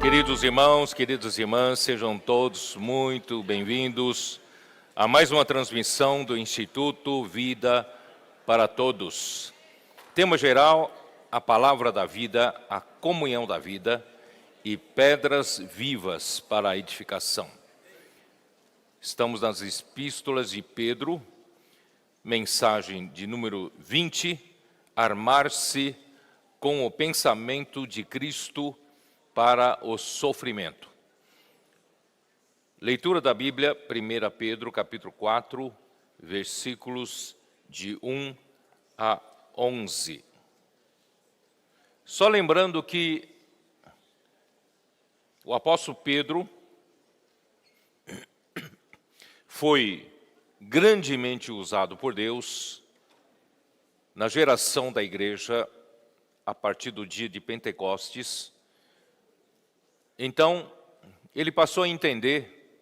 Queridos irmãos, queridas irmãs, sejam todos muito bem-vindos a mais uma transmissão do Instituto Vida para Todos. Tema geral, a palavra da vida, a comunhão da vida e pedras vivas para a edificação. Estamos nas epístolas de Pedro, mensagem de número 20, armar-se com o pensamento de Cristo para o sofrimento. Leitura da Bíblia, 1 Pedro, capítulo 4, versículos de 1 a 11. Só lembrando que o apóstolo Pedro foi grandemente usado por Deus na geração da igreja a partir do dia de Pentecostes. Então, ele passou a entender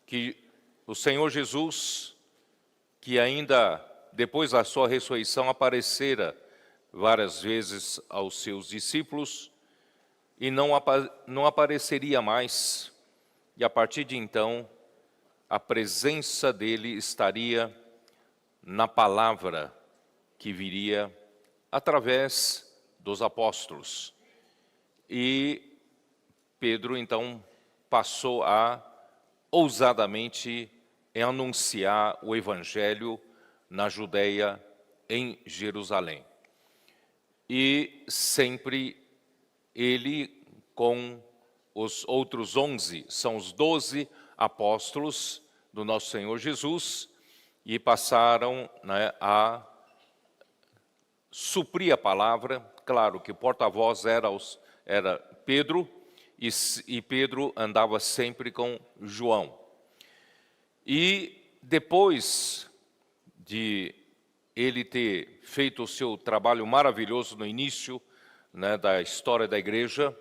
que o Senhor Jesus, que ainda depois da sua ressurreição aparecera várias vezes aos seus discípulos e não apareceria mais, e a partir de então, a presença dele estaria na palavra que viria através dos apóstolos. E Pedro, então, passou a ousadamente anunciar o Evangelho na Judeia, em Jerusalém. E sempre ele, com os outros 11, são os 12 apóstolos do nosso Senhor Jesus, e passaram, a suprir a palavra. Claro que o porta-voz era Pedro, e Pedro andava sempre com João. E depois de ele ter feito o seu trabalho maravilhoso no início, da história da igreja,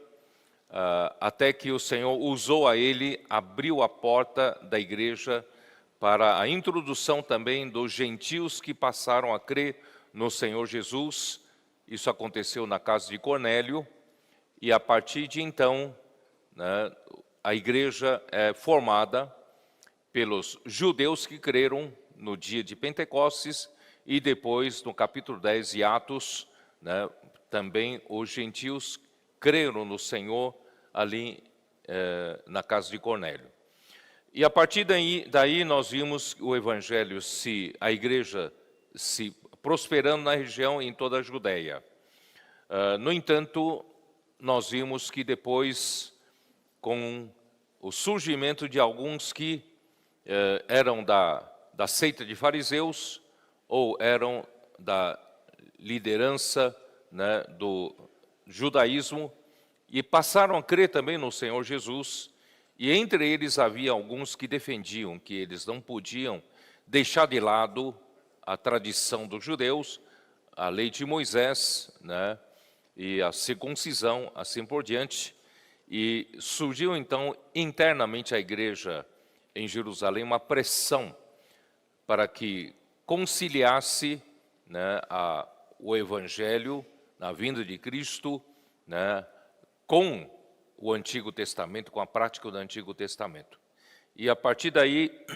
até que o Senhor usou a ele, abriu a porta da igreja para a introdução também dos gentios que passaram a crer no Senhor Jesus. Isso aconteceu na casa de Cornélio, e a partir de então, a igreja é formada pelos judeus que creram no dia de Pentecostes, e depois, no capítulo 10 de Atos, também os gentios creram no Senhor ali na casa de Cornélio. E a partir daí nós vimos o evangelho, a igreja se prosperando na região, em toda a Judeia. No entanto, nós vimos que depois, com o surgimento de alguns que eram da seita de fariseus, ou eram da liderança do judaísmo, e passaram a crer também no Senhor Jesus, e entre eles havia alguns que defendiam que eles não podiam deixar de lado a tradição dos judeus, a lei de Moisés, e a circuncisão, assim por diante. E surgiu então internamente a igreja em Jerusalém uma pressão para que conciliasse o evangelho, na vinda de Cristo, com o Antigo Testamento, com a prática do Antigo Testamento. E a partir daí,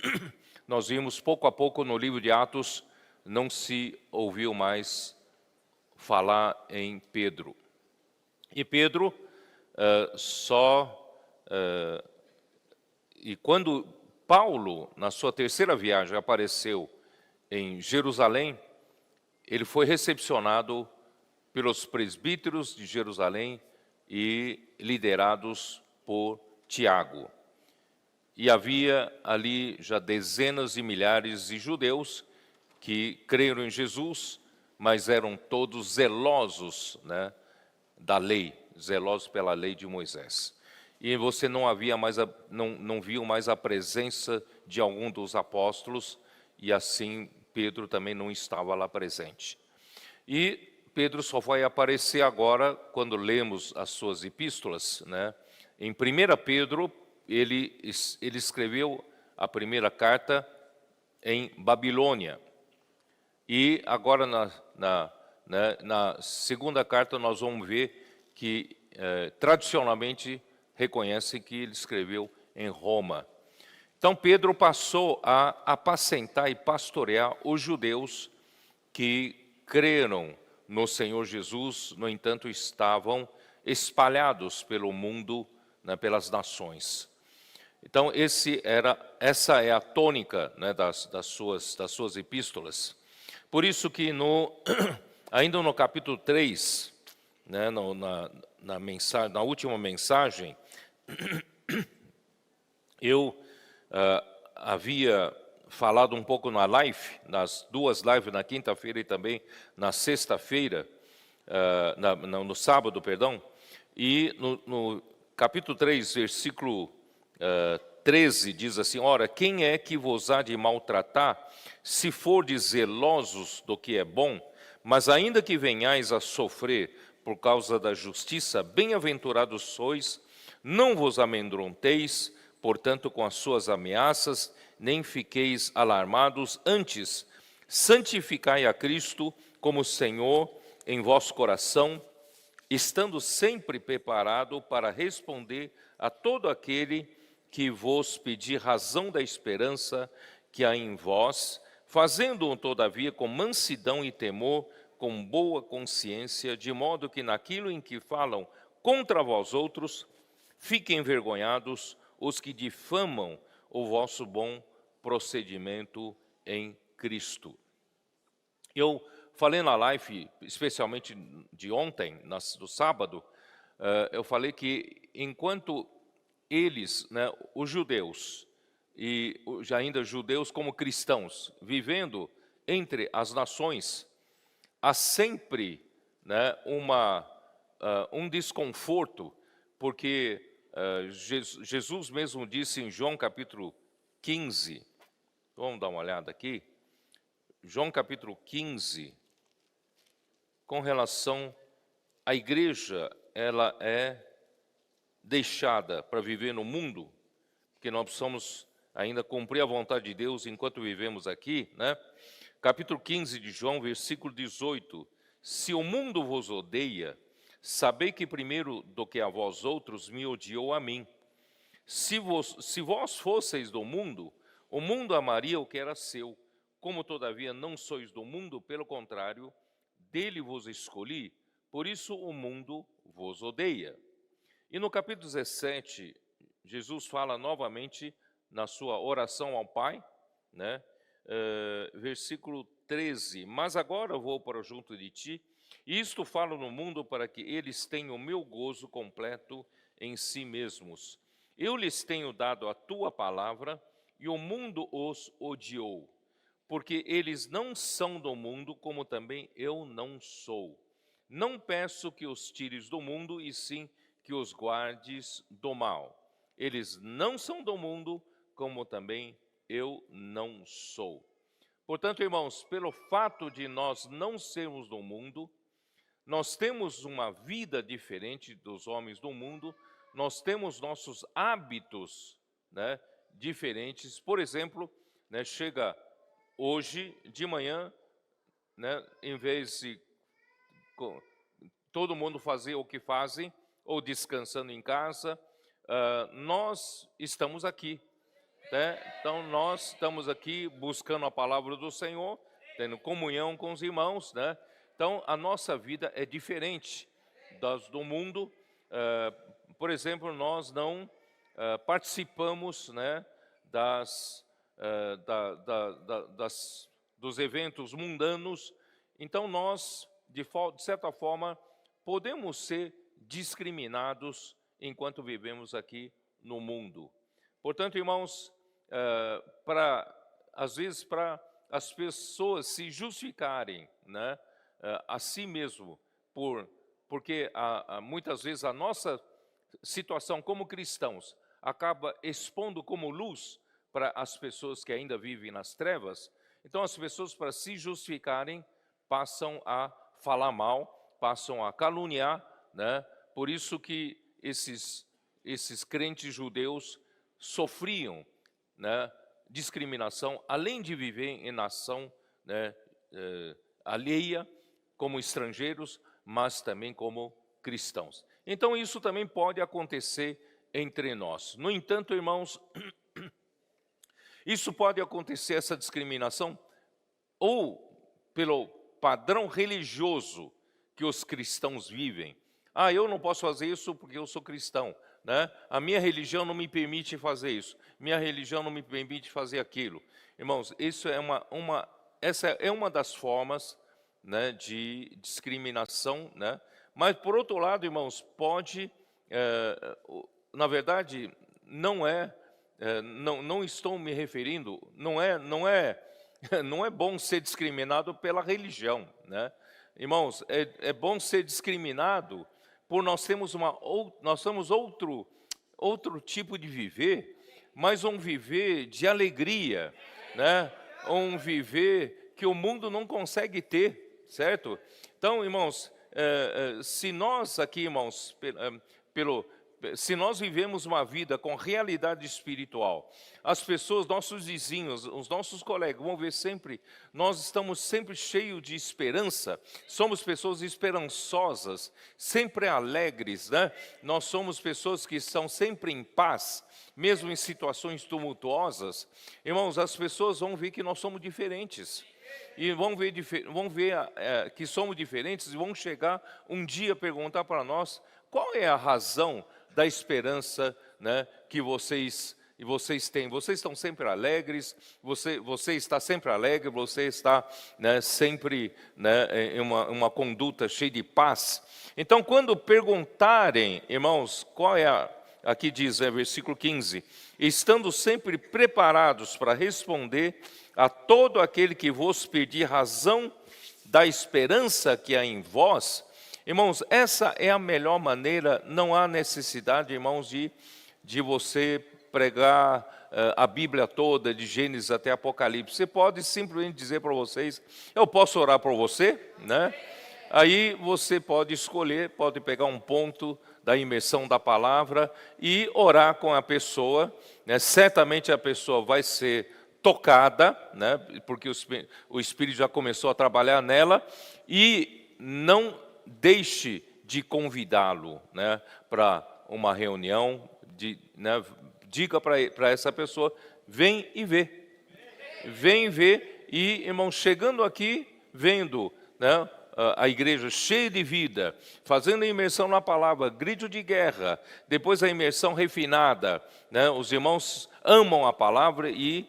nós vimos pouco a pouco no livro de Atos, não se ouviu mais falar em Pedro. E Pedro e quando Paulo, na sua terceira viagem, apareceu em Jerusalém, ele foi recepcionado pelos presbíteros de Jerusalém e liderados por Tiago. E havia ali já dezenas de milhares de judeus que creram em Jesus, mas eram todos zelosos, da lei, zelosos pela lei de Moisés. E você não viu mais a presença de algum dos apóstolos, e assim Pedro também não estava lá presente. E Pedro só vai aparecer agora quando lemos as suas epístolas, Em 1 Pedro, ele escreveu a primeira carta em Babilônia. E agora na segunda carta nós vamos ver que tradicionalmente reconhecem que ele escreveu em Roma. Então Pedro passou a apacentar e pastorear os judeus que creram no Senhor Jesus, no entanto estavam espalhados pelo mundo, né, pelas nações. Então essa é a tônica, né, das suas epístolas. Por isso que ainda no capítulo 3, né, na última mensagem, eu havia falado um pouco na live, nas duas lives, na quinta-feira e também na sexta-feira, no sábado, perdão, e no capítulo 3, versículo 13, diz assim: ora, quem é que vos há de maltratar, se fordes zelosos do que é bom? Mas ainda que venhais a sofrer por causa da justiça, bem-aventurados sois, não vos amedronteis, portanto, com as suas ameaças, nem fiqueis alarmados, antes, santificai a Cristo como Senhor em vosso coração, estando sempre preparado para responder a todo aquele que vos pedir razão da esperança que há em vós, fazendo-o, todavia, com mansidão e temor, com boa consciência, de modo que naquilo em que falam contra vós outros, fiquem envergonhados os que difamam o vosso bom procedimento em Cristo. Eu falei na live, especialmente de ontem, do sábado, eu falei que enquanto eles, né, os judeus, e ainda judeus como cristãos, vivendo entre as nações, há sempre, né, um desconforto, porque Jesus mesmo disse em João capítulo 15, vamos dar uma olhada aqui, João capítulo 15, com relação à igreja, ela é deixada para viver no mundo, porque nós precisamos ainda cumprir a vontade de Deus enquanto vivemos aqui, né? Capítulo 15 de João, versículo 18, se o mundo vos odeia, sabei que primeiro do que a vós outros me odiou a mim. Se vós fosseis do mundo, o mundo amaria o que era seu. Como todavia não sois do mundo, pelo contrário, dele vos escolhi, por isso o mundo vos odeia. E no capítulo 17, Jesus fala novamente na sua oração ao Pai, né? Versículo 13, mas agora vou para junto de ti, e isto falo no mundo para que eles tenham o meu gozo completo em si mesmos. Eu lhes tenho dado a tua palavra, e o mundo os odiou, porque eles não são do mundo, como também eu não sou. Não peço que os tires do mundo, e sim que os guardes do mal. Eles não são do mundo, como também eu não sou. Portanto, irmãos, pelo fato de nós não sermos do mundo, nós temos uma vida diferente dos homens do mundo, nós temos nossos hábitos, né, diferentes. Por exemplo, né, chega hoje de manhã, né, em vez de todo mundo fazer o que fazem, ou descansando em casa, nós estamos aqui. Né? Então, nós estamos aqui buscando a palavra do Senhor, tendo comunhão com os irmãos, né? Então, a nossa vida é diferente das do mundo. Por exemplo, nós não participamos, né, dos eventos mundanos. Então, nós, de certa forma, podemos ser discriminados enquanto vivemos aqui no mundo. Portanto, irmãos, às vezes para as pessoas se justificarem, né, a si mesmo, porque muitas vezes a nossa situação como cristãos acaba expondo como luz para as pessoas que ainda vivem nas trevas. Então as pessoas, para se justificarem, passam a falar mal, passam a caluniar, né? Por isso que esses crentes judeus sofriam, né, discriminação, além de viver em nação, né, alheia, como estrangeiros, mas também como cristãos. Então isso também pode acontecer entre nós. No entanto, irmãos, isso pode acontecer, essa discriminação, ou pelo padrão religioso que os cristãos vivem. Ah, eu não posso fazer isso porque eu sou cristão, né? A minha religião não me permite fazer isso. Minha religião não me permite fazer aquilo. Irmãos, isso é essa é uma das formas, né, de discriminação, né? Mas, por outro lado, irmãos, pode, na verdade, não estou me referindo, não é bom ser discriminado pela religião, né? Irmãos, é bom ser discriminado por nós temos outro tipo de viver, mas um viver de alegria, né? Um viver que o mundo não consegue ter, certo? Então, irmãos, se nós aqui, irmãos, se nós vivemos uma vida com realidade espiritual, as pessoas, nossos vizinhos, os nossos colegas vão ver sempre, nós estamos sempre cheios de esperança, somos pessoas esperançosas, sempre alegres, né? Nós somos pessoas que estão sempre em paz, mesmo em situações tumultuosas. Irmãos, as pessoas vão ver que nós somos diferentes. E vão ver que somos diferentes e vão chegar um dia a perguntar para nós qual é a razão da esperança, né, que vocês têm. Vocês estão sempre alegres, você está sempre alegre, você está, né, sempre, né, em uma conduta cheia de paz. Então, quando perguntarem, irmãos, qual é aqui diz, versículo 15, estando sempre preparados para responder a todo aquele que vos pedir razão da esperança que há em vós. Irmãos, essa é a melhor maneira, não há necessidade, irmãos, de você pregar a Bíblia toda, de Gênesis até Apocalipse. Você pode simplesmente dizer para vocês, eu posso orar por você, né? Aí você pode escolher, pode pegar um ponto da imersão da palavra e orar com a pessoa, né? Certamente a pessoa vai ser tocada, né? Porque o Espírito já começou a trabalhar nela, e não deixe de convidá-lo, né, para uma reunião, né, diga para essa pessoa, vem e vê. Vem ver, e, irmão, chegando aqui, vendo, né, a igreja cheia de vida, fazendo a imersão na palavra, grito de guerra, depois a imersão refinada, né, os irmãos amam a palavra e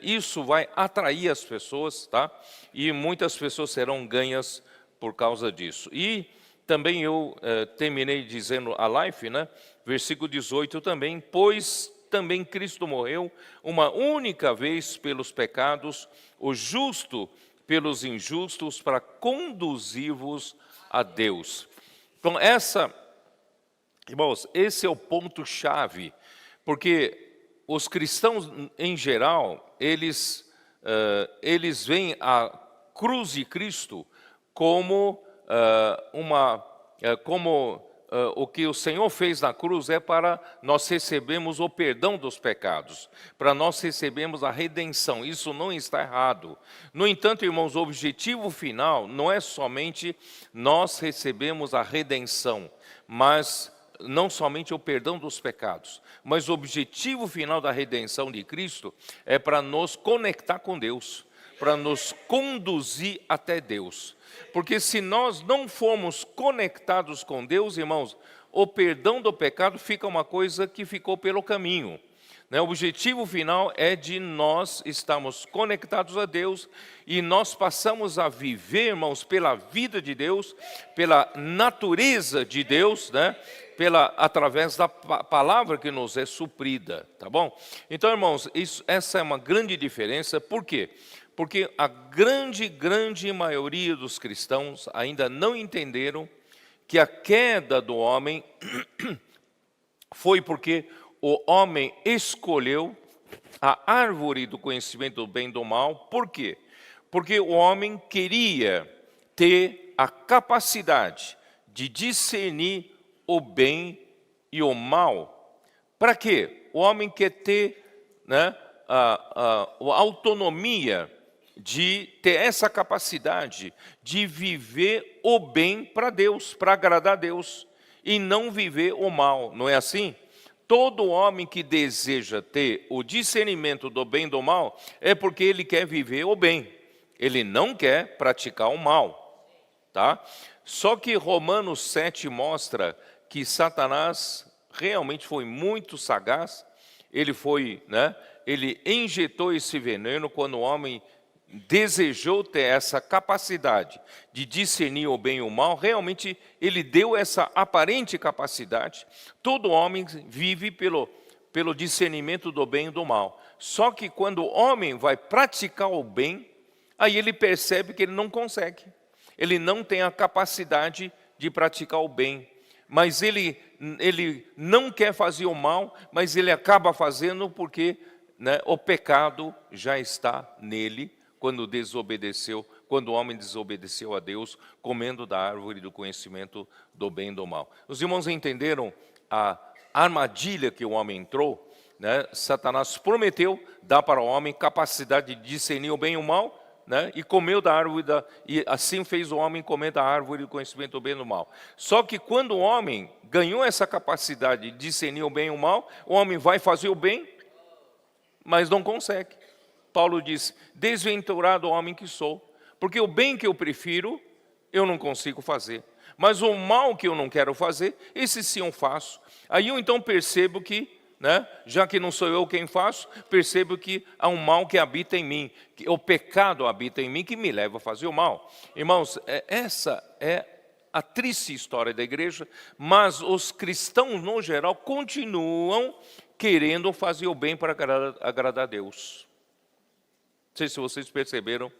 isso vai atrair as pessoas, tá? E muitas pessoas serão ganhas por causa disso. E também eu terminei dizendo a life, né? Versículo 18 também, pois também Cristo morreu uma única vez pelos pecados, o justo pelos injustos, para conduzir-vos a Deus. Então, irmãos, esse é o ponto-chave, porque os cristãos, em geral, eles veem a cruz de Cristo como o que o Senhor fez na cruz é para nós recebermos o perdão dos pecados, para nós recebermos a redenção. Isso não está errado. No entanto, irmãos, o objetivo final não é somente nós recebemos a redenção, mas não somente o perdão dos pecados, mas o objetivo final da redenção de Cristo é para nos conectar com Deus, para nos conduzir até Deus. Porque se nós não formos conectados com Deus, irmãos, o perdão do pecado fica uma coisa que ficou pelo caminho. O objetivo final é de nós estarmos conectados a Deus e nós passamos a viver, irmãos, pela vida de Deus, pela natureza de Deus, né? Através da palavra que nos é suprida, tá bom? Então, irmãos, essa é uma grande diferença. Por quê? Porque a grande maioria dos cristãos ainda não entenderam que a queda do homem foi porque o homem escolheu a árvore do conhecimento do bem e do mal. Por quê? Porque o homem queria ter a capacidade de discernir o bem e o mal. Para quê? O homem quer ter, né, a autonomia de ter essa capacidade de viver o bem para Deus, para agradar a Deus. e não viver o mal, não é assim? Todo homem que deseja ter o discernimento do bem e do mal é porque ele quer viver o bem, ele não quer praticar o mal, tá? Só que Romanos 7 mostra que Satanás realmente foi muito sagaz, ele injetou esse veneno quando o homem desejou ter essa capacidade de discernir o bem e o mal. Realmente ele deu essa aparente capacidade. Todo homem vive pelo discernimento do bem e do mal. Só que quando o homem vai praticar o bem, aí ele percebe que ele não consegue. Ele não tem a capacidade de praticar o bem. Mas ele não quer fazer o mal, mas ele acaba fazendo porque, né, o pecado já está nele quando o homem desobedeceu a Deus, comendo da árvore do conhecimento do bem e do mal. Os irmãos entenderam a armadilha que o homem entrou, né? Satanás prometeu dar para o homem capacidade de discernir o bem e o mal, né? E comeu da árvore, e assim fez o homem comer da árvore do conhecimento do bem e do mal. Só que quando o homem ganhou essa capacidade de discernir o bem e o mal, o homem vai fazer o bem, mas não consegue. Paulo diz, desventurado homem que sou, porque o bem que eu prefiro, eu não consigo fazer. Mas o mal que eu não quero fazer, esse sim eu faço. Aí eu então percebo que, né, já que não sou eu quem faço, percebo que há um mal que habita em mim, que o pecado habita em mim, que me leva a fazer o mal. Irmãos, essa é a triste história da igreja, mas os cristãos, no geral, continuam querendo fazer o bem para agradar a Deus. Não sei se vocês perceberam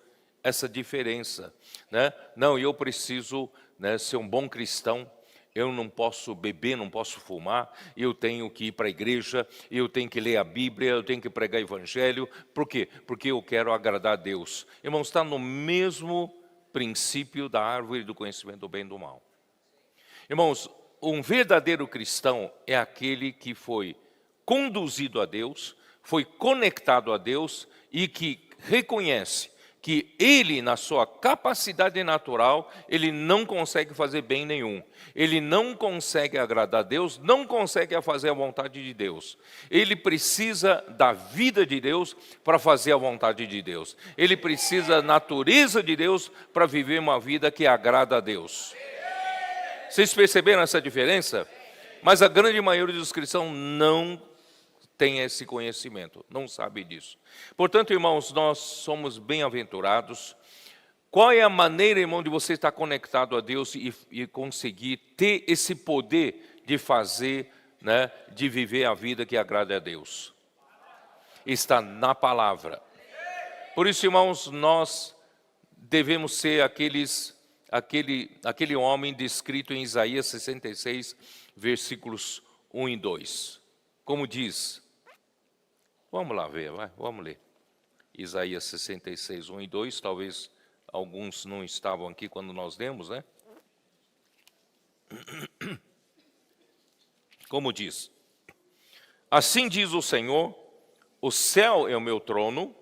essa diferença, né? Não, eu preciso, né, ser um bom cristão, eu não posso beber, não posso fumar, eu tenho que ir para a igreja, eu tenho que ler a Bíblia, eu tenho que pregar o Evangelho. Por quê? Porque eu quero agradar a Deus. Irmãos, está no mesmo princípio da árvore do conhecimento do bem e do mal. Irmãos, um verdadeiro cristão é aquele que foi conduzido a Deus, foi conectado a Deus e que reconhece que ele, na sua capacidade natural, ele não consegue fazer bem nenhum. Ele não consegue agradar a Deus, não consegue fazer a vontade de Deus. Ele precisa da vida de Deus para fazer a vontade de Deus. Ele precisa da natureza de Deus para viver uma vida que agrada a Deus. Vocês perceberam essa diferença? Mas a grande maioria dos cristãos não tem esse conhecimento, não sabe disso. Portanto, irmãos, nós somos bem-aventurados. Qual é a maneira, irmão, de você estar conectado a Deus e conseguir ter esse poder de fazer, né, de viver a vida que agrada a Deus? Está na palavra. Por isso, irmãos, nós devemos ser aquele homem descrito em Isaías 66, versículos 1 e 2. Como diz, vamos lá ver, vamos ler. Isaías 66, 1 e 2, talvez alguns não estavam aqui quando nós lemos, né? Como diz, assim diz o Senhor, o céu é o meu trono,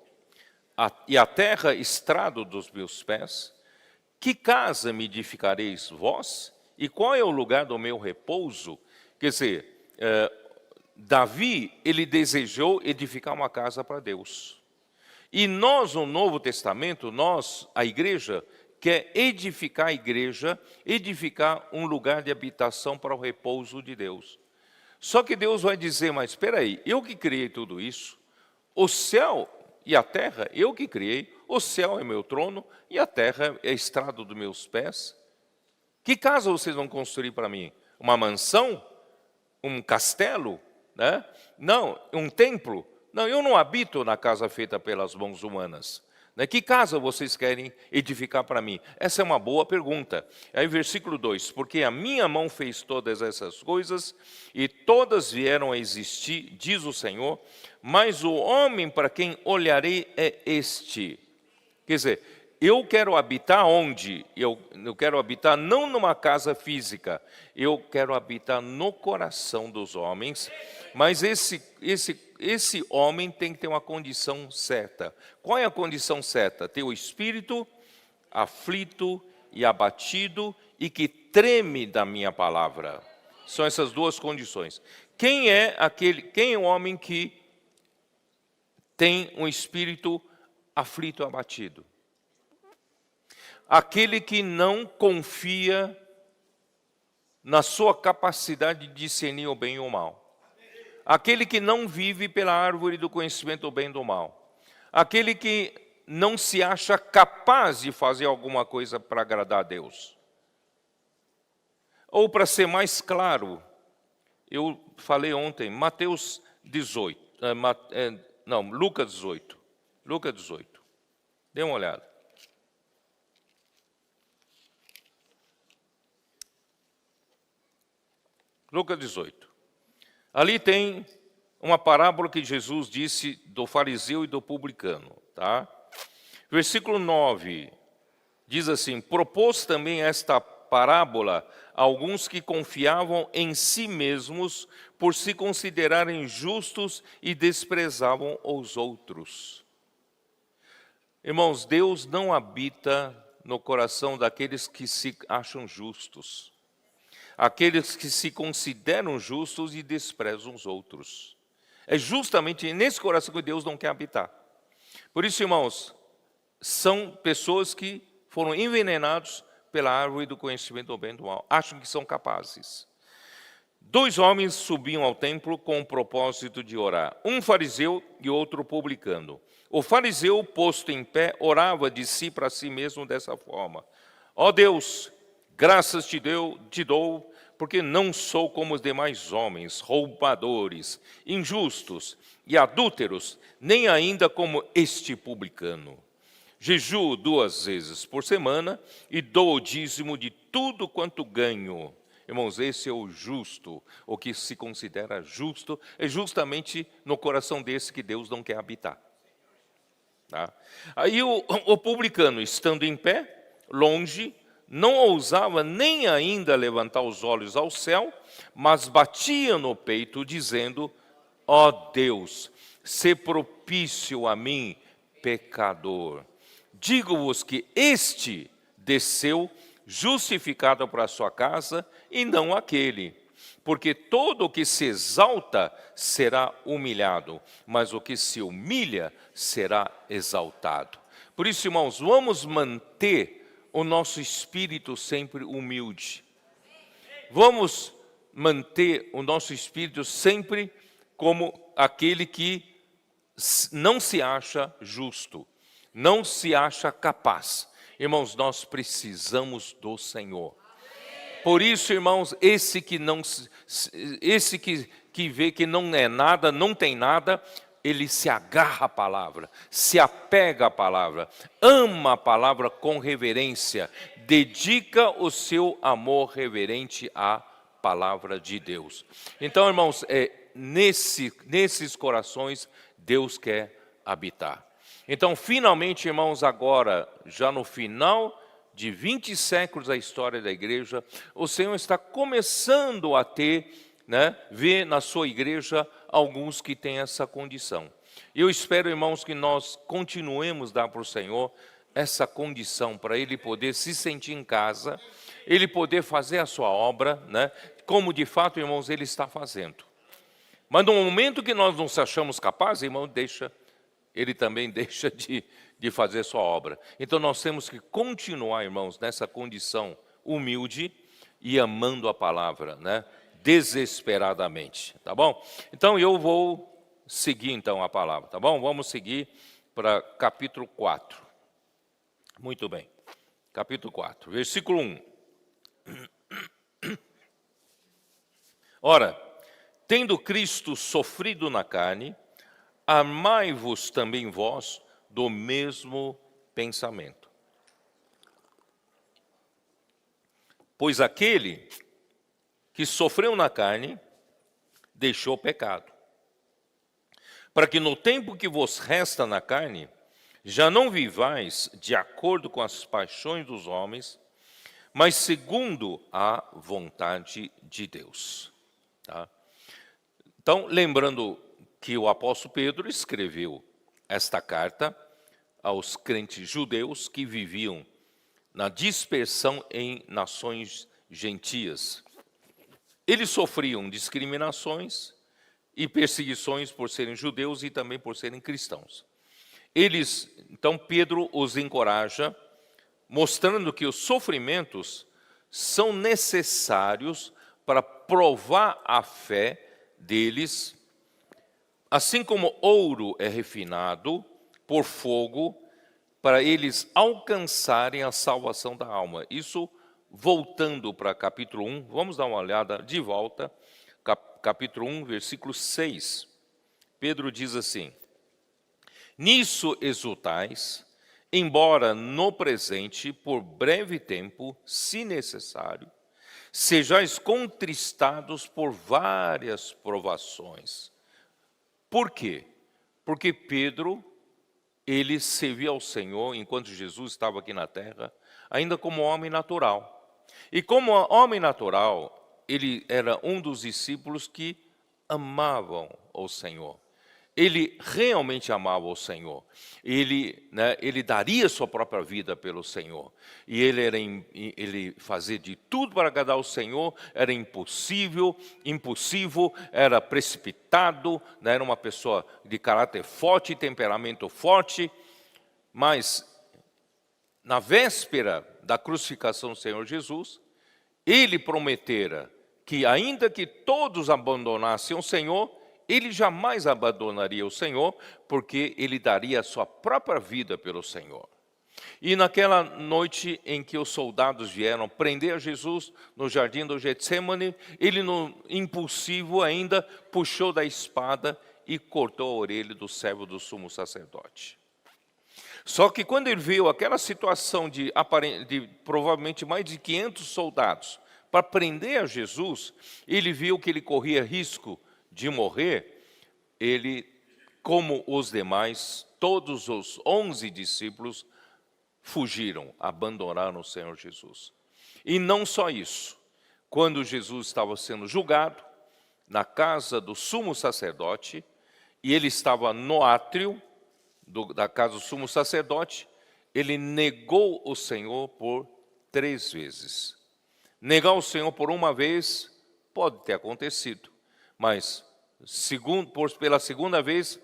e a terra estrado dos meus pés. Que casa me edificareis vós? E qual é o lugar do meu repouso? Quer dizer, Davi, ele desejou edificar uma casa para Deus. E nós, no Novo Testamento, nós, a igreja, quer edificar a igreja, edificar um lugar de habitação para o repouso de Deus. Só que Deus vai dizer, mas espera aí, eu que criei tudo isso, o céu e a terra, eu que criei, o céu é meu trono e a terra é estrado dos meus pés. Que casa vocês vão construir para mim? Uma mansão? Um castelo? Né? Não, um templo? Não, eu não habito na casa feita pelas mãos humanas. Né? Que casa vocês querem edificar para mim? Essa é uma boa pergunta. Aí versículo 2, porque a minha mão fez todas essas coisas, e todas vieram a existir, diz o Senhor, mas o homem para quem olharei é este. Quer dizer, eu quero habitar onde? Eu quero habitar não numa casa física, eu quero habitar no coração dos homens, mas esse homem tem que ter uma condição certa. Qual é a condição certa? Ter o espírito aflito e abatido e que treme da minha palavra. São essas duas condições. Quem é o homem que tem um espírito aflito, abatido? Aquele que não confia na sua capacidade de discernir o bem e o mal. Aquele que não vive pela árvore do conhecimento do bem e do mal. Aquele que não se acha capaz de fazer alguma coisa para agradar a Deus. Ou, para ser mais claro, eu falei ontem, Mateus 18, Lucas 18. Lucas 18. Dê uma olhada. Lucas 18. Ali tem uma parábola que Jesus disse do fariseu e do publicano, tá? Versículo 9 diz assim: propôs também esta parábola a alguns que confiavam em si mesmos por se considerarem justos e desprezavam os outros. Irmãos, Deus não habita no coração daqueles que se acham justos. Aqueles que se consideram justos e desprezam os outros. É justamente nesse coração que Deus não quer habitar. Por isso, irmãos, são pessoas que foram envenenados pela árvore do conhecimento do bem e do mal. Acham que são capazes. 2 homens subiam ao templo com o propósito de orar. Um fariseu e outro publicano. O fariseu, posto em pé, orava de si para si mesmo dessa forma: ó Deus, graças te dou, porque não sou como os demais homens, roubadores, injustos e adúlteros, nem ainda como este publicano. Jejuo 2 vezes por semana e dou o dízimo de tudo quanto ganho. Irmãos, esse é o justo, o que se considera justo, é justamente no coração desse que Deus não quer habitar. Tá? Aí o publicano, estando em pé, longe, não ousava nem ainda levantar os olhos ao céu, mas batia no peito, dizendo: ó Deus, sê propício a mim, pecador. Digo-vos que este desceu justificado para a sua casa, e não aquele. Porque todo o que se exalta será humilhado, mas o que se humilha será exaltado. Por isso, irmãos, vamos manter o nosso espírito sempre humilde. Vamos manter o nosso espírito sempre como aquele que não se acha justo, não se acha capaz. Irmãos, nós precisamos do Senhor. Por isso, irmãos, esse que vê que não é nada, não tem nada, ele se agarra à palavra, se apega à palavra, ama a palavra com reverência, dedica o seu amor reverente à palavra de Deus. Então, irmãos, nesses corações Deus quer habitar. Então, finalmente, irmãos, agora, já no final de 20 séculos da história da igreja, o Senhor está começando a ver na sua igreja alguns que têm essa condição. Eu espero, irmãos, que nós continuemos a dar para o Senhor essa condição, para Ele poder se sentir em casa, Ele poder fazer a sua obra, como de fato, irmãos, Ele está fazendo. Mas no momento que nós não se achamos capazes, irmão, Ele também deixa de fazer sua obra. Então nós temos que continuar, irmãos, nessa condição humilde e amando a palavra, desesperadamente, tá bom? Então eu vou seguir então a palavra, tá bom? Vamos seguir para capítulo 4. Muito bem. Capítulo 4, versículo 1. Ora, tendo Cristo sofrido na carne, amai-vos também vós do mesmo pensamento. Pois aquele que sofreu na carne, deixou o pecado, para que no tempo que vos resta na carne, já não vivais de acordo com as paixões dos homens, mas segundo a vontade de Deus. Tá? Então, lembrando que o apóstolo Pedro escreveu esta carta aos crentes judeus que viviam na dispersão em nações gentias. Eles sofriam discriminações e perseguições por serem judeus e também por serem cristãos. Então Pedro os encoraja, mostrando que os sofrimentos são necessários para provar a fé deles, assim como ouro é refinado por fogo, para eles alcançarem a salvação da alma. Isso voltando para capítulo 1, vamos dar uma olhada de volta, capítulo 1, versículo 6. Pedro diz assim: nisso exultais, embora no presente, por breve tempo, se necessário, sejais contristados por várias provações. Por quê? Porque Pedro, ele servia ao Senhor, enquanto Jesus estava aqui na terra, ainda como homem natural. E como homem natural, ele era um dos discípulos que amavam o Senhor. Ele realmente amava o Senhor. Ele daria sua própria vida pelo Senhor. E ele fazia de tudo para agradar o Senhor. Era impulsivo, era precipitado, era uma pessoa de caráter forte, temperamento forte. Mas, na véspera da crucificação do Senhor Jesus, ele prometera que, ainda que todos abandonassem o Senhor, ele jamais abandonaria o Senhor, porque ele daria a sua própria vida pelo Senhor. E naquela noite em que os soldados vieram prender a Jesus no jardim do Getsemane, ele, no impulsivo ainda, puxou da espada e cortou a orelha do servo do sumo sacerdote. Só que quando ele viu aquela situação de provavelmente mais de 500 soldados para prender a Jesus, ele viu que ele corria risco de morrer. Ele, como os demais, todos os 11 discípulos fugiram, abandonaram o Senhor Jesus. E não só isso, quando Jesus estava sendo julgado na casa do sumo sacerdote, e ele estava no átrio da casa do sumo sacerdote, ele negou o Senhor por 3 vezes. Negar o Senhor por uma vez pode ter acontecido, mas pela segunda vez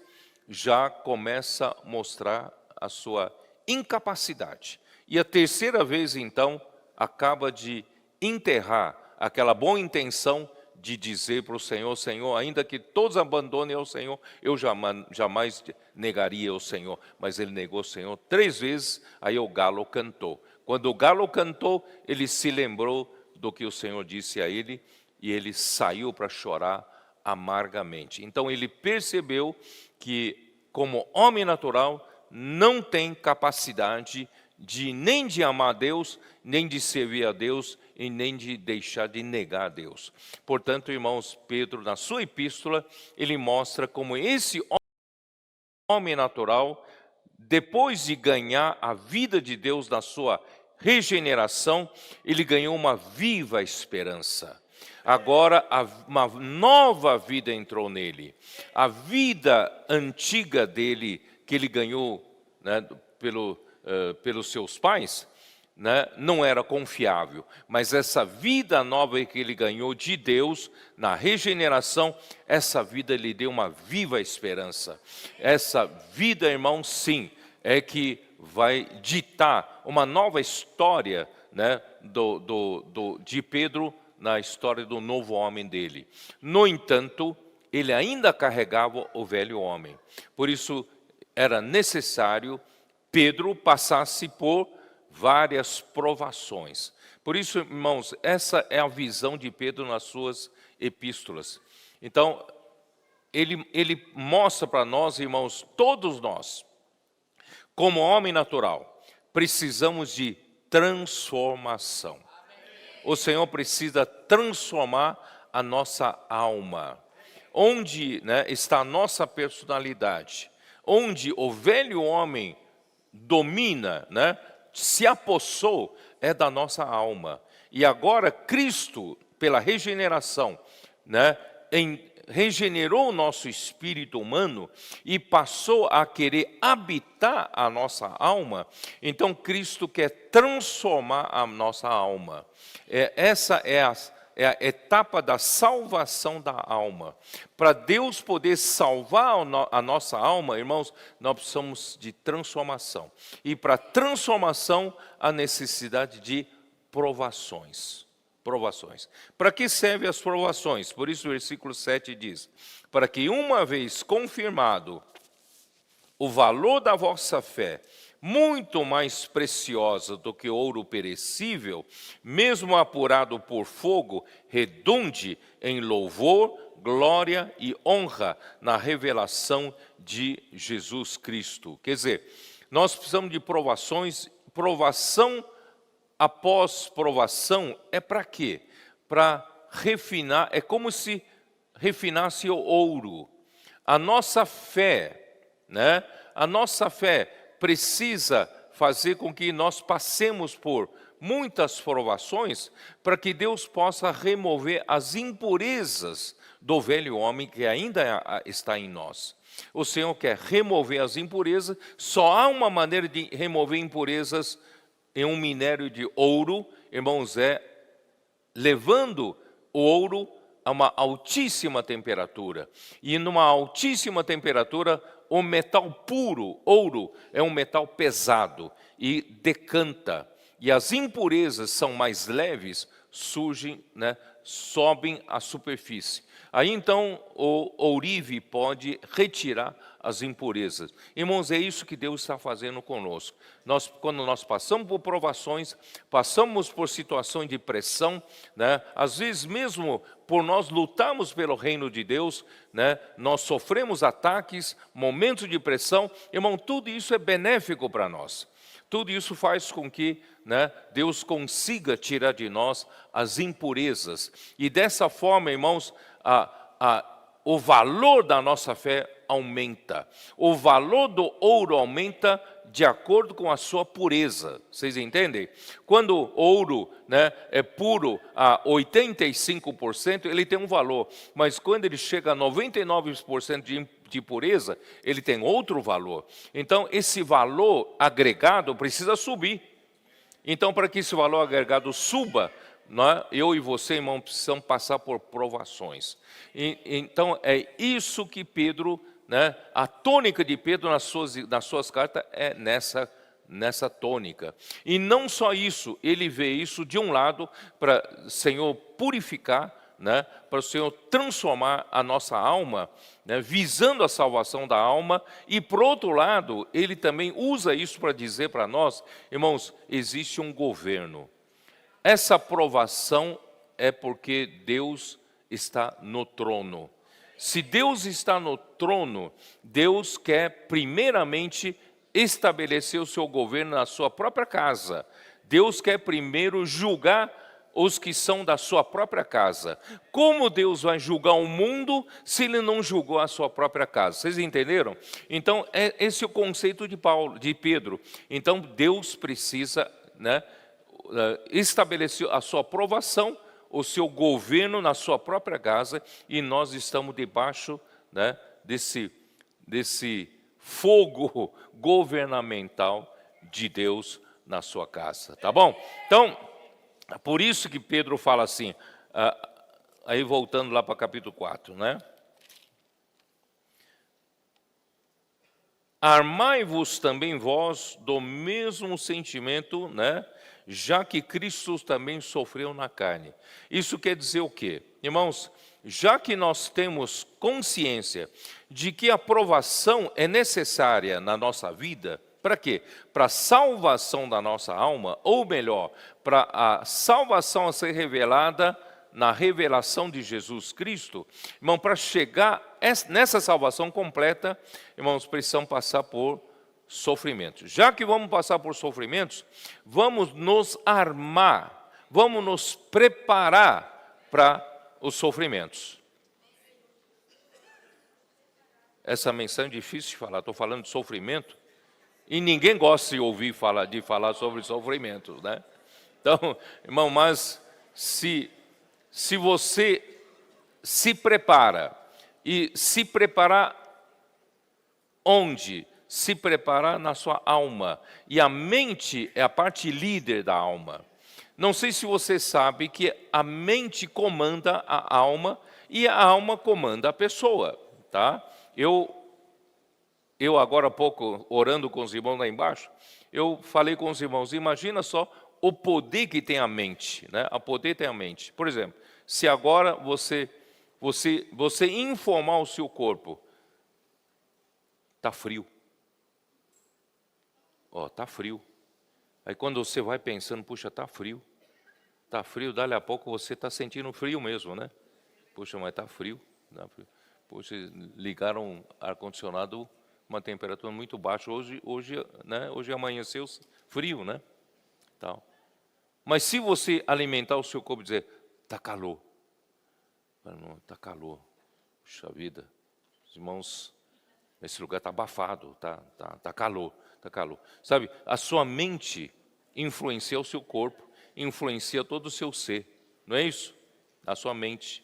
já começa a mostrar a sua incapacidade. E a terceira vez, então, acaba de enterrar aquela boa intenção de dizer para o Senhor: Senhor, ainda que todos abandonem o Senhor, eu jamais negaria o Senhor. Mas ele negou o Senhor 3 vezes, aí o galo cantou. Quando o galo cantou, ele se lembrou do que o Senhor disse a ele, e ele saiu para chorar amargamente. Então ele percebeu que, como homem natural, não tem capacidade nem de amar a Deus, nem de servir a Deus, e nem de deixar de negar a Deus. Portanto, irmãos, Pedro, na sua epístola, ele mostra como esse homem natural, depois de ganhar a vida de Deus na sua regeneração, ele ganhou uma viva esperança. Agora, uma nova vida entrou nele. A vida antiga dele, que ele ganhou, né, pelos seus pais, né, não era confiável. Mas essa vida nova que ele ganhou de Deus, na regeneração, essa vida lhe deu uma viva esperança. Essa vida, irmão, sim, é que vai ditar uma nova história, né, de Pedro, na história do novo homem dele. No entanto, ele ainda carregava o velho homem. Por isso, era necessário Pedro passasse por várias provações. Por isso, irmãos, essa é a visão de Pedro nas suas epístolas. Então, ele mostra para nós, irmãos, todos nós, como homem natural, precisamos de transformação. O Senhor precisa transformar a nossa alma. Onde, né, está a nossa personalidade? Onde o velho homem domina, né, se apossou, é da nossa alma. E agora Cristo, pela regeneração, né, regenerou o nosso espírito humano e passou a querer habitar a nossa alma. Então Cristo quer transformar a nossa alma. Essa é é a etapa da salvação da alma. Para Deus poder salvar a nossa alma, irmãos, nós precisamos de transformação. E para transformação, a necessidade de provações. Provações. Para que servem as provações? Por isso o versículo 7 diz: para que uma vez confirmado o valor da vossa fé, muito mais preciosa do que ouro perecível, mesmo apurado por fogo, redunde em louvor, glória e honra na revelação de Jesus Cristo. Quer dizer, nós precisamos de provações. Provação após provação é para quê? Para refinar, é como se refinasse o ouro. A nossa fé, né? A nossa fé precisa fazer com que nós passemos por muitas provações para que Deus possa remover as impurezas do velho homem que ainda está em nós. O Senhor quer remover as impurezas. Só há uma maneira de remover impurezas em um minério de ouro, irmãos, é levando o ouro a uma altíssima temperatura. E numa altíssima temperatura, o metal puro, ouro, é um metal pesado e decanta. E as impurezas são mais leves, surgem, né, sobem à superfície. Aí então o ourive pode retirar as impurezas. Irmãos, é isso que Deus está fazendo conosco. Quando nós passamos por provações, passamos por situações de pressão, né? Às vezes mesmo por nós lutarmos pelo reino de Deus, né? Nós sofremos ataques, momentos de pressão. Irmão, tudo isso é benéfico para nós. Tudo isso faz com que, né, Deus consiga tirar de nós as impurezas. E dessa forma, irmãos, o valor da nossa fé aumenta. O valor do ouro aumenta de acordo com a sua pureza. Vocês entendem? Quando o ouro, né, é puro a 85%, ele tem um valor. Mas quando ele chega a 99% de pureza, ele tem outro valor. Então, esse valor agregado precisa subir. Então, para que esse valor agregado suba, eu e você, irmão, precisamos passar por provações. Então, é isso que Pedro, né, a tônica de Pedro nas suas cartas é nessa tônica. E não só isso, ele vê isso de um lado para o Senhor purificar, né, para o Senhor transformar a nossa alma, né, visando a salvação da alma. E, por outro lado, ele também usa isso para dizer para nós, irmãos, existe um governo. Essa provação é porque Deus está no trono. Se Deus está no trono, Deus quer primeiramente estabelecer o seu governo na sua própria casa. Deus quer primeiro julgar os que são da sua própria casa. Como Deus vai julgar o mundo se ele não julgou a sua própria casa? Vocês entenderam? Então, esse é o conceito de Pedro. Então, Deus precisa, né, estabelecer a sua aprovação, o seu governo na sua própria casa, e nós estamos debaixo, né, desse fogo governamental de Deus na sua casa, tá bom? Então, por isso que Pedro fala assim, aí voltando lá para capítulo 4, né? Armai-vos também vós do mesmo sentimento, né? Já que Cristo também sofreu na carne. Isso quer dizer o quê? Irmãos, já que nós temos consciência de que a provação é necessária na nossa vida, para quê? Para a salvação da nossa alma, ou melhor, para a salvação a ser revelada na revelação de Jesus Cristo. Irmão, para chegar nessa salvação completa, irmãos, precisamos passar por sofrimentos. Já que vamos passar por sofrimentos, vamos nos armar, vamos nos preparar para os sofrimentos. Essa menção é difícil de falar, estou falando de sofrimento, e ninguém gosta de ouvir falar sobre sofrimentos, né? Então, irmão, mas se você se prepara, e se preparar onde? Se preparar na sua alma. E a mente é a parte líder da alma. Não sei se você sabe que a mente comanda a alma e a alma comanda a pessoa, tá? Eu agora há pouco, orando com os irmãos lá embaixo, eu falei com os irmãos, imagina só o poder que tem a mente, né? O poder tem a mente. Por exemplo, se agora você informar o seu corpo, tá frio. Ó, tá frio. Aí quando você vai pensando, puxa, tá frio. Tá frio, dali a pouco você está sentindo frio mesmo, né? Puxa, mas tá frio. Tá frio. Puxa, ligaram ar-condicionado, uma temperatura muito baixa. Hoje amanheceu frio, né? Tal. Mas se você alimentar o seu corpo e dizer, tá calor. Não, tá calor. Puxa vida, os irmãos, esse lugar tá abafado, tá calor, tá calor. Sabe, a sua mente influencia o seu corpo, influencia todo o seu ser, não é isso? A sua mente,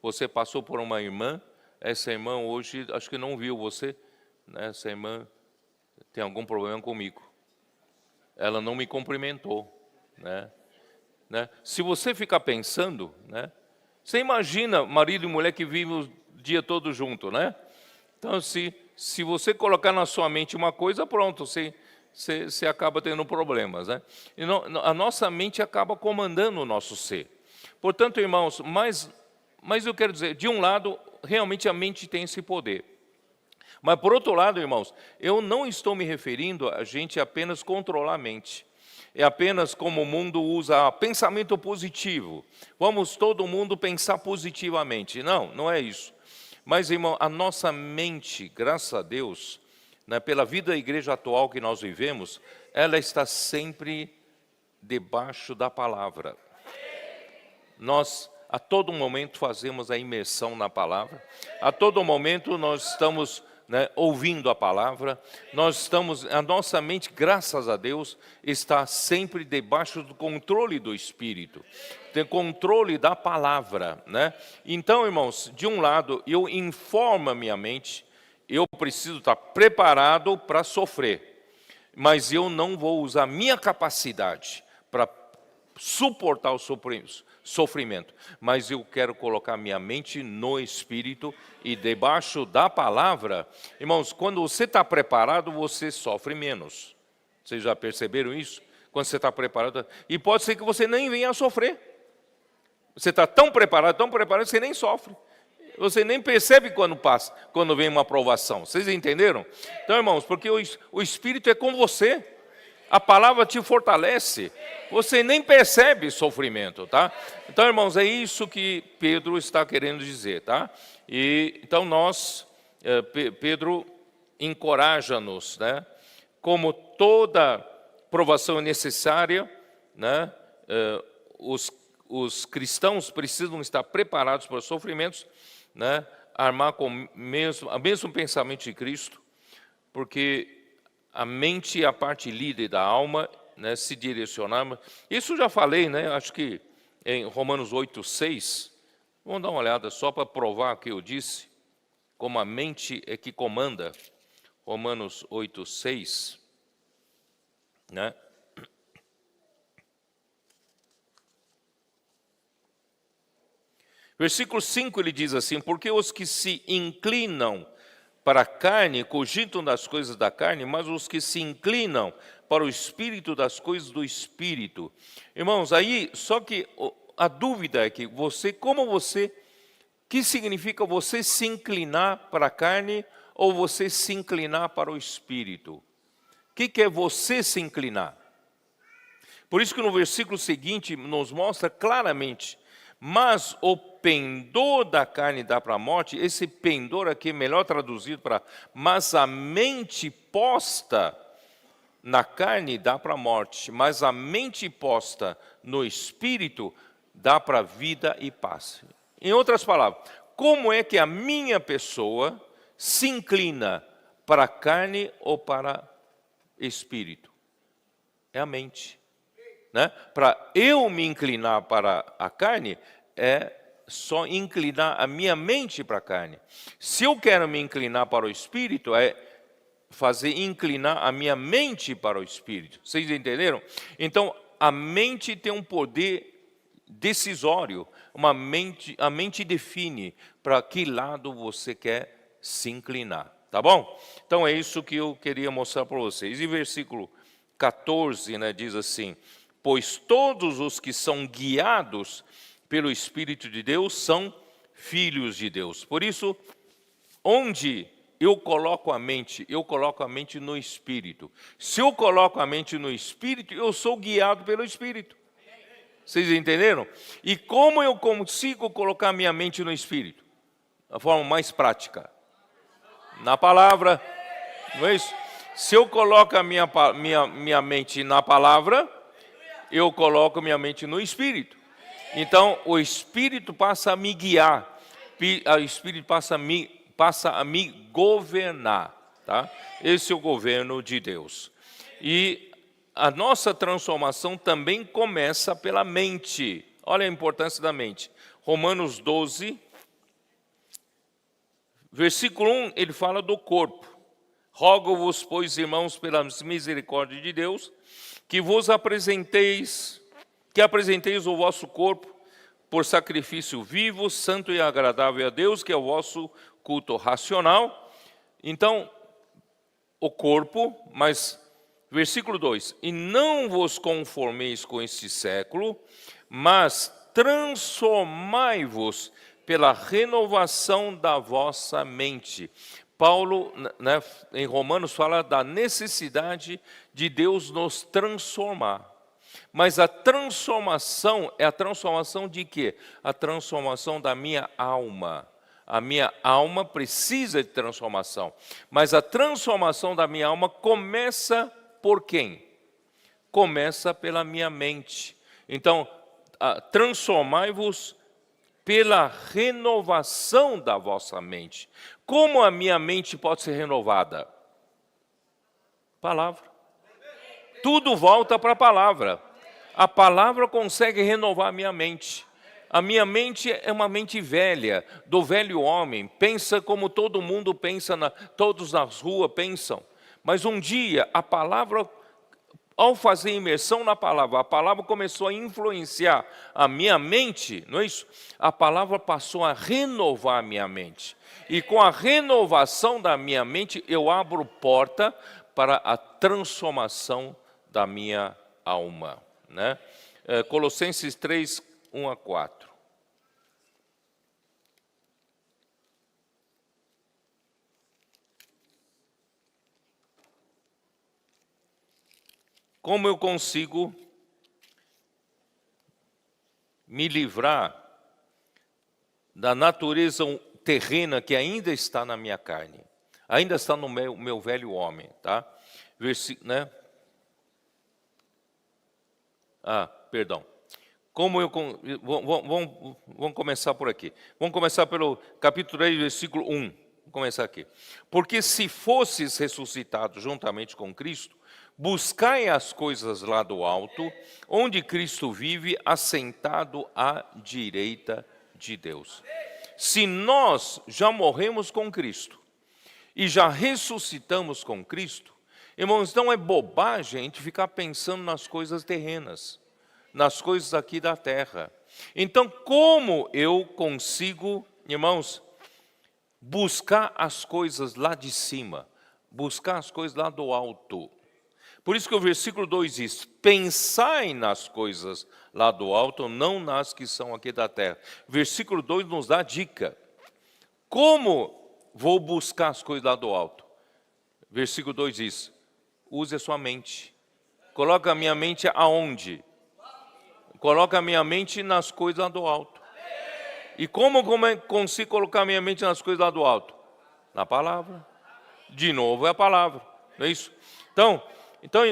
você passou por uma irmã, essa irmã hoje, acho que não viu você, né? Essa irmã tem algum problema comigo, ela não me cumprimentou, né? Se você ficar pensando, né? Você imagina marido e mulher que vivem o dia todo junto, né? Então, se você colocar na sua mente uma coisa, pronto, você acaba tendo problemas, né? E a nossa mente acaba comandando o nosso ser. Portanto, irmãos, mas eu quero dizer, de um lado, realmente a mente tem esse poder. Mas, por outro lado, irmãos, eu não estou me referindo a gente apenas controlar a mente. É apenas como o mundo usa pensamento positivo. Vamos todo mundo pensar positivamente. Não, não é isso. Mas, irmão, a nossa mente, graças a Deus, né, pela vida da igreja atual que nós vivemos, ela está sempre debaixo da palavra. Nós, a todo momento, fazemos a imersão na palavra. A todo momento, nós estamos, né, ouvindo a palavra. A nossa mente, graças a Deus, está sempre debaixo do controle do Espírito. Tem controle da palavra, né? Então, irmãos, de um lado, eu informo a minha mente, eu preciso estar preparado para sofrer, mas eu não vou usar minha capacidade para suportar o sofrimento, mas eu quero colocar minha mente no Espírito e debaixo da palavra. Irmãos, quando você está preparado, você sofre menos. Vocês já perceberam isso? Quando você está preparado, e pode ser que você nem venha a sofrer. Você está tão preparado, que você nem sofre. Você nem percebe quando vem uma provação. Vocês entenderam? Então, irmãos, porque o Espírito é com você. A palavra te fortalece. Você nem percebe sofrimento, tá? Então, irmãos, é isso que Pedro está querendo dizer, tá? E então Pedro encoraja-nos, né? Como toda provação é necessária, né? Os cristãos precisam estar preparados para os sofrimentos, né? Armar com o mesmo pensamento de Cristo, porque a mente é a parte líder da alma, né? Se direcionar. Isso eu já falei, né? Acho que em Romanos 8:6. Vamos dar uma olhada só para provar o que eu disse, como a mente é que comanda. Romanos 8:6, né? Versículo 5 ele diz assim: porque os que se inclinam para a carne cogitam das coisas da carne, mas os que se inclinam para o Espírito das coisas do Espírito. Irmãos, aí, só que a dúvida é que que significa você se inclinar para a carne ou você se inclinar para o Espírito? O que é você se inclinar? Por isso que no versículo seguinte nos mostra claramente: mas o pendor da carne dá para a morte. Esse pendor aqui é melhor traduzido para: mas a mente posta na carne dá para a morte, mas a mente posta no Espírito dá para a vida e paz. Em outras palavras, como é que a minha pessoa se inclina para a carne ou para Espírito? É a mente. Né? Para eu me inclinar para a carne, é só inclinar a minha mente para a carne. Se eu quero me inclinar para o Espírito, é fazer inclinar a minha mente para o Espírito. Vocês entenderam? Então, a mente tem um poder decisório. A mente define para que lado você quer se inclinar. Tá bom? Então é isso que eu queria mostrar para vocês. E versículo 14, né, diz assim: pois todos os que são guiados pelo Espírito de Deus são filhos de Deus. Por isso, onde eu coloco a mente no Espírito. Se eu coloco a mente no Espírito, eu sou guiado pelo Espírito. Vocês entenderam? E como eu consigo colocar minha mente no Espírito? Da forma mais prática. Na palavra, não é isso? Se eu coloco a minha mente na palavra, eu coloco minha mente no Espírito. Então, o Espírito passa a me guiar, o Espírito passa a me governar. Tá? Esse é o governo de Deus. E a nossa transformação também começa pela mente. Olha a importância da mente. Romanos 12, versículo 1, ele fala do corpo. Rogo-vos, pois, irmãos, pelas misericórdias de Deus, que apresenteis o vosso corpo por sacrifício vivo, santo e agradável a Deus, que é o vosso culto racional. Então, o corpo, mas, versículo 2, e não vos conformeis com este século, mas transformai-vos pela renovação da vossa mente. Paulo, né, em Romanos, fala da necessidade de Deus nos transformar. Mas a transformação é a transformação de quê? A transformação da minha alma. A minha alma precisa de transformação. Mas a transformação da minha alma começa por quem? Começa pela minha mente. Então, transformai-vos pela renovação da vossa mente. Como a minha mente pode ser renovada? Palavra. Tudo volta para a palavra. A palavra consegue renovar a minha mente. A minha mente é uma mente velha, do velho homem. Pensa como todo mundo pensa, todos nas ruas pensam. Mas um dia, a palavra, ao fazer imersão na palavra, a palavra começou a influenciar a minha mente, não é isso? A palavra passou a renovar a minha mente. E com a renovação da minha mente, eu abro porta para a transformação da minha alma. Né? Colossenses 3, 1 a 4. Como eu consigo me livrar da natureza terrena que ainda está na minha carne? Ainda está no meu velho homem, tá? Né? Perdão. Vamos começar por aqui. Vamos começar pelo capítulo 3, versículo 1. Vamos começar aqui. Porque se fosses ressuscitados juntamente com Cristo, buscai as coisas lá do alto, onde Cristo vive, assentado à direita de Deus. Se nós já morremos com Cristo e já ressuscitamos com Cristo, irmãos, não é bobagem a gente ficar pensando nas coisas terrenas, nas coisas aqui da terra. Então, como eu consigo, irmãos, buscar as coisas lá de cima, buscar as coisas lá do alto? Por isso que o versículo 2 diz: pensai nas coisas lá do alto, não nas que são aqui da terra. Versículo 2 nos dá a dica. Como vou buscar as coisas lá do alto? Versículo 2 diz: use a sua mente. Coloca a minha mente aonde? Coloca a minha mente nas coisas lá do alto. E como consigo colocar a minha mente nas coisas lá do alto? Na palavra. De novo é a palavra, não é isso? Então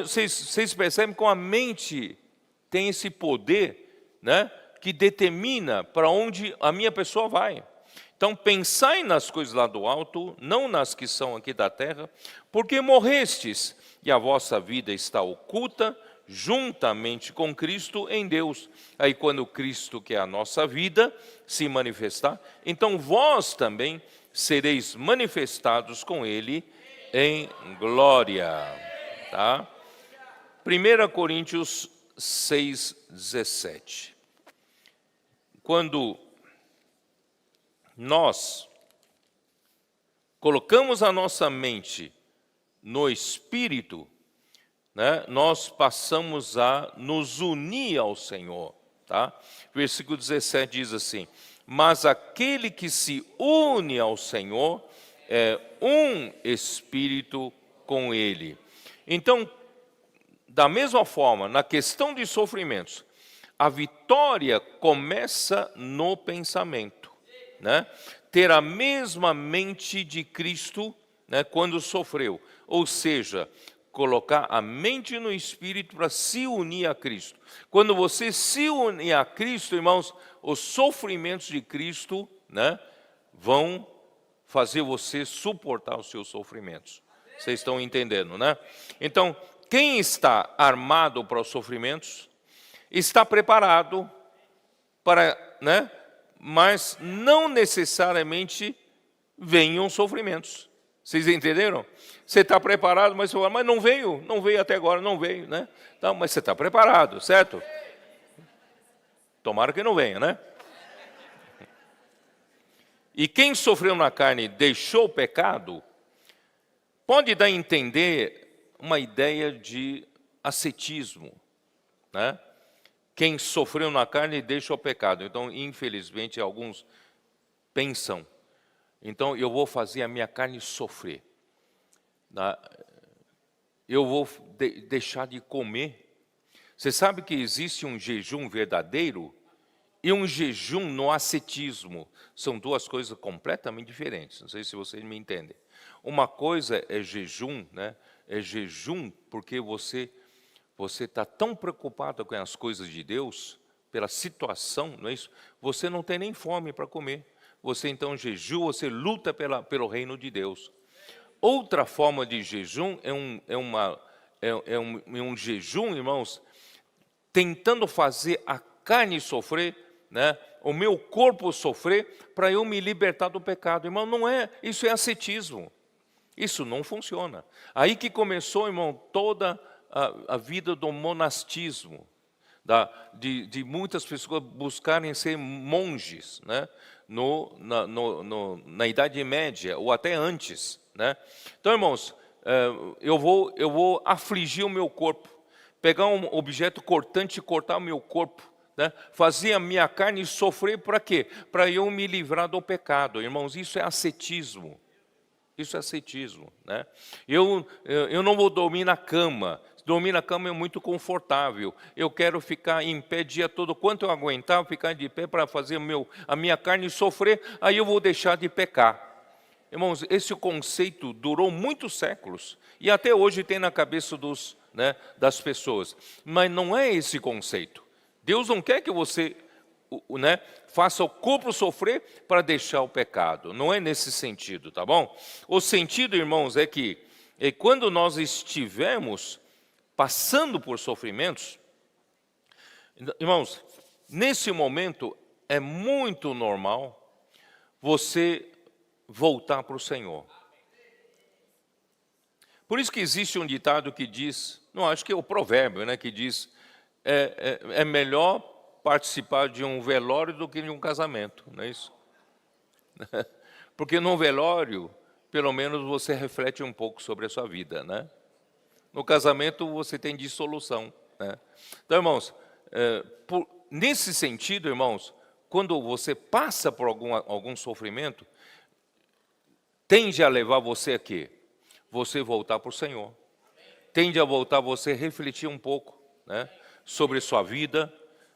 vocês percebem que a mente tem esse poder, né, que determina para onde a minha pessoa vai. Então, pensai nas coisas lá do alto, não nas que são aqui da terra, porque morrestes, e a vossa vida está oculta, juntamente com Cristo em Deus. Aí, quando Cristo, que é a nossa vida, se manifestar, então vós também sereis manifestados com Ele em glória. Tá? 1 Coríntios 6,17. Quando nós colocamos a nossa mente no Espírito, né, nós passamos a nos unir ao Senhor. Tá? Versículo 17 diz assim: mas aquele que se une ao Senhor é um Espírito com Ele. Então, da mesma forma, na questão de sofrimentos, a vitória começa no pensamento, né? Ter a mesma mente de Cristo, né, quando sofreu, ou seja, colocar a mente no Espírito para se unir a Cristo. Quando você se unir a Cristo, irmãos, os sofrimentos de Cristo, né, vão fazer você suportar os seus sofrimentos. Vocês estão entendendo, né? Então, quem está armado para os sofrimentos, está preparado para, né, mas não necessariamente venham sofrimentos. Vocês entenderam? Você está preparado, mas você fala, mas não veio até agora, não veio, né? Então, mas você está preparado, certo? Tomara que não venha, né? E quem sofreu na carne deixou o pecado, pode dar a entender uma ideia de ascetismo, né? Quem sofreu na carne deixa o pecado. Então, infelizmente, alguns pensam, então eu vou fazer a minha carne sofrer. Eu vou deixar de comer. Você sabe que existe um jejum verdadeiro e um jejum no ascetismo. São duas coisas completamente diferentes. Não sei se vocês me entendem. Uma coisa é jejum, né? É jejum porque você está tão preocupado com as coisas de Deus, pela situação, não é isso? Você não tem nem fome para comer. Você então jejua, você luta pelo reino de Deus. Outra forma de jejum é um jejum, irmãos, tentando fazer a carne sofrer, né? O meu corpo sofrer, para eu me libertar do pecado. Irmão, não é, isso é ascetismo. Isso não funciona. Aí que começou, irmão, toda a vida do monastismo, de muitas pessoas buscarem ser monges, né? Na Idade Média, ou até antes, né? Então, irmãos, eu vou afligir o meu corpo, pegar um objeto cortante e cortar o meu corpo, né? Fazer a minha carne sofrer para quê? Para eu me livrar do pecado. Irmãos, isso é ascetismo. Isso é ascetismo, né? Eu não vou dormir na cama. Dormir na cama é muito confortável. Eu quero ficar em pé o dia todo. Quanto eu aguentar, ficar de pé para fazer a minha carne sofrer, aí eu vou deixar de pecar. Irmãos, esse conceito durou muitos séculos. E até hoje tem na cabeça das pessoas. Mas não é esse conceito. Deus não quer que você, né, faça o corpo sofrer para deixar o pecado. Não é nesse sentido, tá bom? O sentido, irmãos, é que quando nós estivermos passando por sofrimentos, irmãos, nesse momento é muito normal você voltar para o Senhor. Por isso que existe um ditado que diz, não, acho que é o provérbio, né, que diz, é melhor participar de um velório do que de um casamento, não é isso? Porque no velório, pelo menos você reflete um pouco sobre a sua vida, né? No casamento você tem dissolução, né? Então, irmãos, nesse sentido, irmãos, quando você passa por algum sofrimento, tende a levar você a quê? Você voltar para o Senhor. Tende a voltar você refletir um pouco, né, sobre sua vida.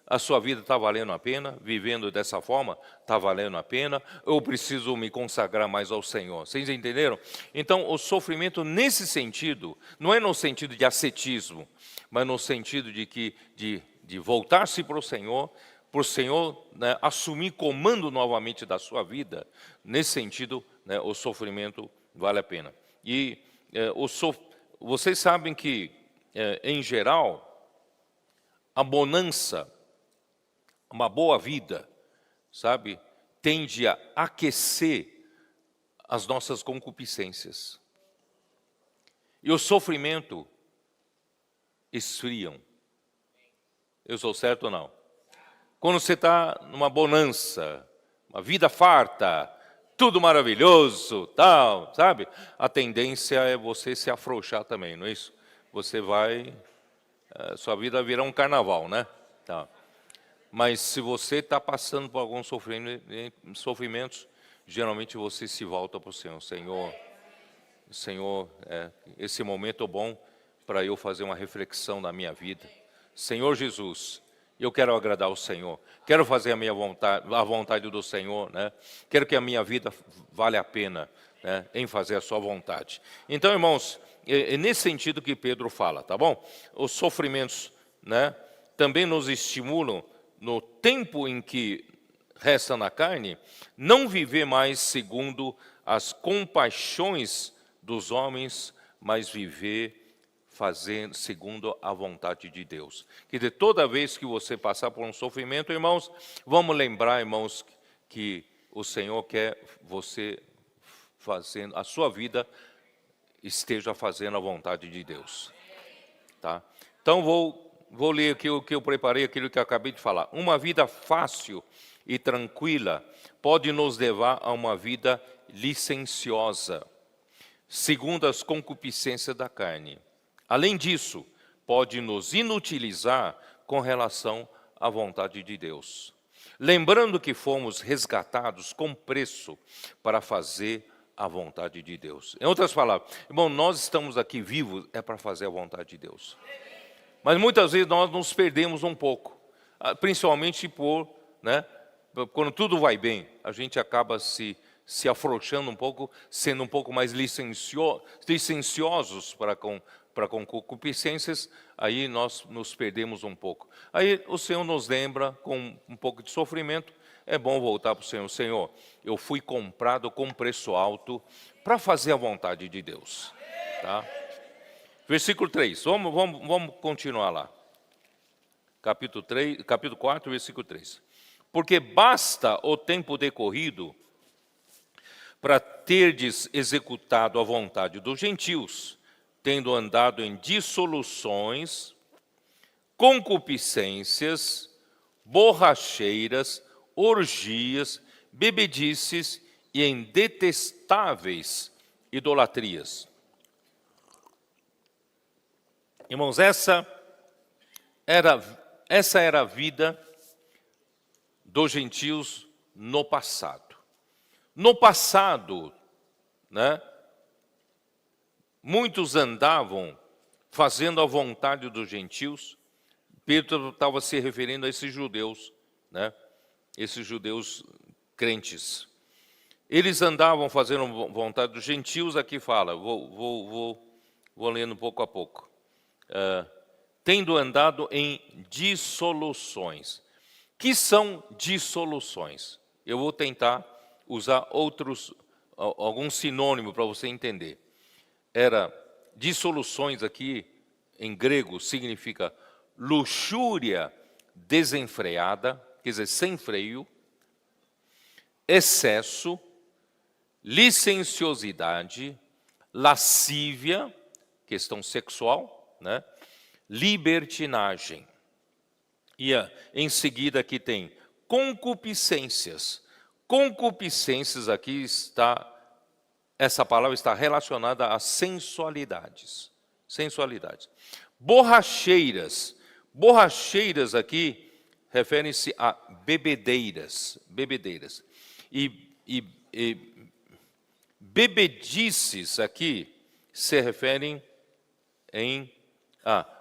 A sua vida está valendo a pena? Vivendo dessa forma, está valendo a pena? Eu preciso me consagrar mais ao Senhor. Vocês entenderam? Então, o sofrimento nesse sentido, não é no sentido de ascetismo, mas no sentido de voltar-se para o Senhor, né, assumir comando novamente da sua vida. Nesse sentido, né, o sofrimento vale a pena. E vocês sabem que, em geral, a bonança, uma boa vida, sabe, tende a aquecer as nossas concupiscências. E o sofrimento esfriam. Eu sou certo ou não? Quando você está numa bonança, uma vida farta, tudo maravilhoso, tal, sabe? A tendência é você se afrouxar também, não é isso? Você vai, sua vida vai virar um carnaval, né? Tá. Mas se você está passando por alguns sofrimentos, geralmente você se volta para o Senhor. Senhor, esse momento é bom para eu fazer uma reflexão na minha vida. Senhor Jesus, eu quero agradar ao Senhor. Quero fazer a vontade do Senhor, né? Quero que a minha vida vale a pena, né, em fazer a sua vontade. Então, irmãos, é nesse sentido que Pedro fala, tá bom? Os sofrimentos, né, também nos estimulam, no tempo em que resta na carne, não viver mais segundo as compaixões dos homens, mas viver fazendo segundo a vontade de Deus. Quer dizer, toda vez que você passar por um sofrimento, irmãos, vamos lembrar, irmãos, que o Senhor quer você fazendo, a sua vida esteja fazendo a vontade de Deus. Tá? Então, vou ler aqui o que eu preparei, aquilo que eu acabei de falar. Uma vida fácil e tranquila pode nos levar a uma vida licenciosa, segundo as concupiscências da carne. Além disso, pode nos inutilizar com relação à vontade de Deus. Lembrando que fomos resgatados com preço para fazer a vontade de Deus. Em outras palavras, irmão, nós estamos aqui vivos é para fazer a vontade de Deus. Mas muitas vezes nós nos perdemos um pouco, principalmente quando tudo vai bem, a gente acaba se afrouxando um pouco, sendo um pouco mais licenciosos para com concupiscências, aí nós nos perdemos um pouco. Aí o Senhor nos lembra, com um pouco de sofrimento, é bom voltar para o Senhor. Senhor, eu fui comprado com preço alto para fazer a vontade de Deus. Tá? Versículo 3, vamos continuar lá. Capítulo 4, versículo 3. Porque basta o tempo decorrido para terdes executado a vontade dos gentios, tendo andado em dissoluções, concupiscências, borracheiras, orgias, bebedices e em detestáveis idolatrias. Irmãos, essa era a vida dos gentios no passado. No passado, né, muitos andavam fazendo a vontade dos gentios. Pedro estava se referindo a esses judeus, né, esses judeus crentes. Eles andavam fazendo a vontade dos gentios, aqui fala, vou lendo pouco a pouco. Tendo andado em dissoluções. Que são dissoluções? Eu vou tentar usar algum sinônimo para você entender. Dissoluções aqui, em grego, significa luxúria desenfreada, quer dizer, sem freio, excesso, licenciosidade, lascívia, questão sexual, né? Libertinagem. E em seguida aqui tem concupiscências. Concupiscências aqui essa palavra está relacionada a sensualidades. Sensualidades. Borracheiras. Borracheiras aqui referem-se a bebedeiras. Bebedeiras. E bebedices aqui se referem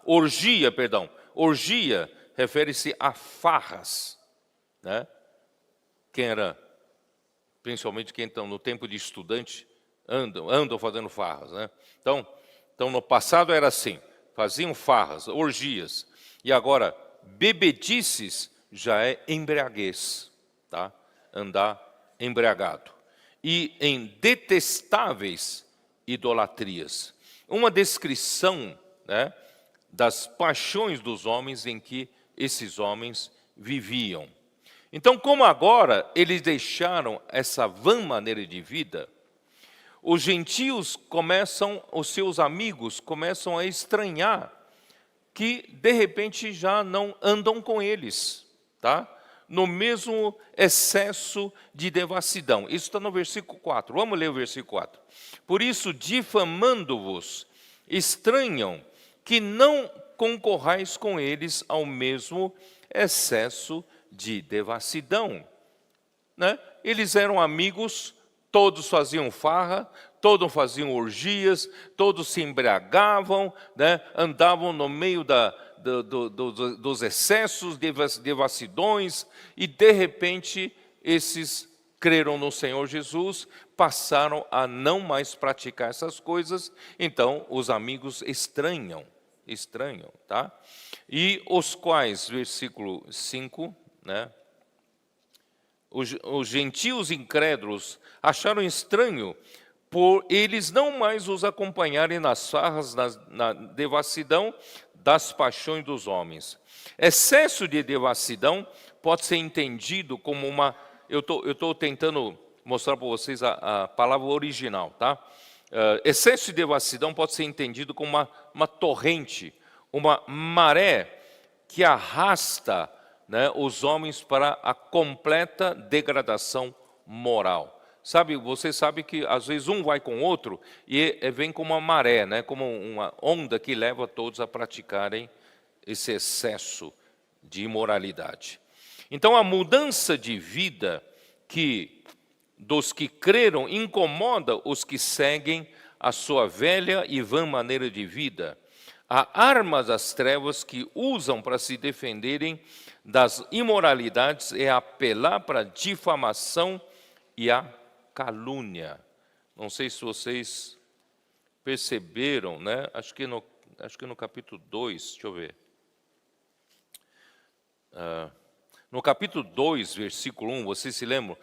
orgia, perdão. Orgia refere-se a farras, né? Principalmente quem está no tempo de estudante, andam fazendo farras, né? Então, no passado era assim, faziam farras, orgias. E agora, bebedices já é embriaguez, tá? Andar embriagado. E em detestáveis idolatrias. Uma descrição, né, das paixões dos homens em que esses homens viviam. Então, como agora eles deixaram essa vã maneira de vida, os gentios os seus amigos começam a estranhar que de repente já não andam com eles, tá? No mesmo excesso de devassidão. Isso está no versículo 4. Vamos ler o versículo 4. Por isso, difamando-vos, estranham que não concorrais com eles ao mesmo excesso de devassidão. Né? Eles eram amigos, todos faziam farra, todos faziam orgias, todos se embriagavam, né? Andavam no meio dos excessos, devassidões, e de repente esses creram no Senhor Jesus, passaram a não mais praticar essas coisas, então os amigos estranham, tá? E os quais, versículo 5, né? Os gentios incrédulos acharam estranho por eles não mais os acompanharem nas farras, na devassidão das paixões dos homens. Excesso de devassidão pode ser entendido como uma... Eu estou tentando mostrar para vocês a palavra original, tá? Excesso de devassidão pode ser entendido como uma torrente, uma maré que arrasta, né, os homens para a completa degradação moral. Você sabe que às vezes um vai com o outro e vem como uma maré, né, como uma onda que leva todos a praticarem esse excesso de imoralidade. Então a mudança de vida dos que creram incomoda os que seguem a sua velha e vã maneira de vida. A arma das trevas que usam para se defenderem das imoralidades é apelar para a difamação e a calúnia. Não sei se vocês perceberam, né? Acho que no capítulo 2, deixa eu ver. No capítulo 2, versículo 1, vocês se lembram?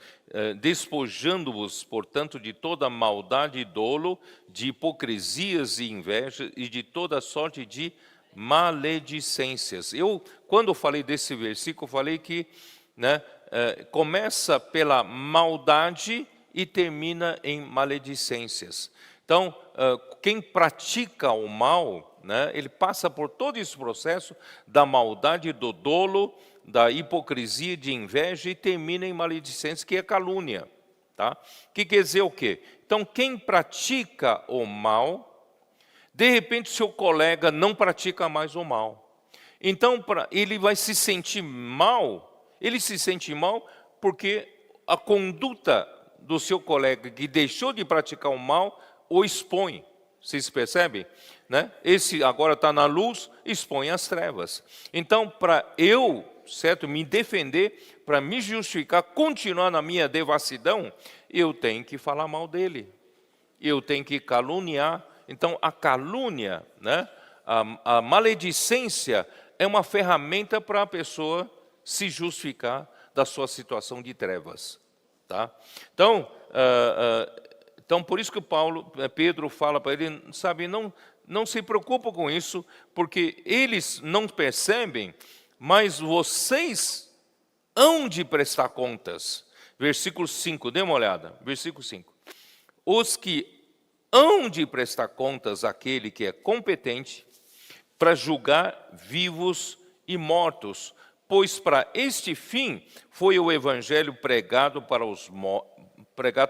Despojando-vos, portanto, de toda maldade e dolo, de hipocrisias e inveja e de toda sorte de maledicências. Quando eu falei desse versículo, falei que, né, começa pela maldade e termina em maledicências. Então, quem pratica o mal, né, ele passa por todo esse processo da maldade, do dolo, da hipocrisia, de inveja, e termina em maledicência, que é calúnia. Tá? Que quer dizer o quê? Então, quem pratica o mal, de repente seu colega não pratica mais o mal. Então, ele vai se sentir mal, ele se sente mal porque a conduta do seu colega que deixou de praticar o mal o expõe. Vocês percebem? Né? Esse agora está na luz, expõe as trevas. Então, para eu, certo, me defender, para me justificar, continuar na minha devassidão, eu tenho que falar mal dele. Eu tenho que caluniar. Então, a calúnia, né, a maledicência é uma ferramenta para a pessoa se justificar da sua situação de trevas. Tá? Então, por isso que Pedro fala para ele, sabe, não se preocupa com isso, porque eles não percebem, mas vocês hão de prestar contas. Versículo 5, dê uma olhada, versículo 5. Os que hão de prestar contas àquele que é competente para julgar vivos e mortos, pois para este fim foi o evangelho pregado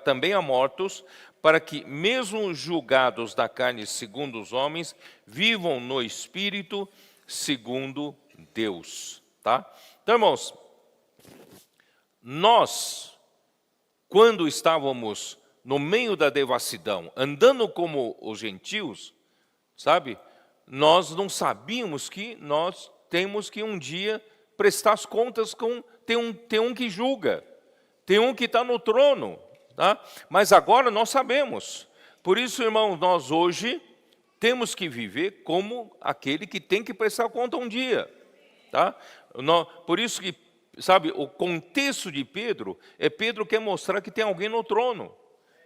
também a mortos, para que, mesmo julgados da carne segundo os homens, vivam no Espírito segundo Deus. Tá? Então, irmãos, nós, quando estávamos no meio da devassidão, andando como os gentios, sabe, nós não sabíamos que nós temos que um dia prestar as contas com... Tem um que julga, tem um que está no trono, tá? Mas agora nós sabemos. Por isso, irmãos, nós hoje temos que viver como aquele que tem que prestar conta um dia. Tá? Por isso que, sabe, o contexto de Pedro quer mostrar que tem alguém no trono.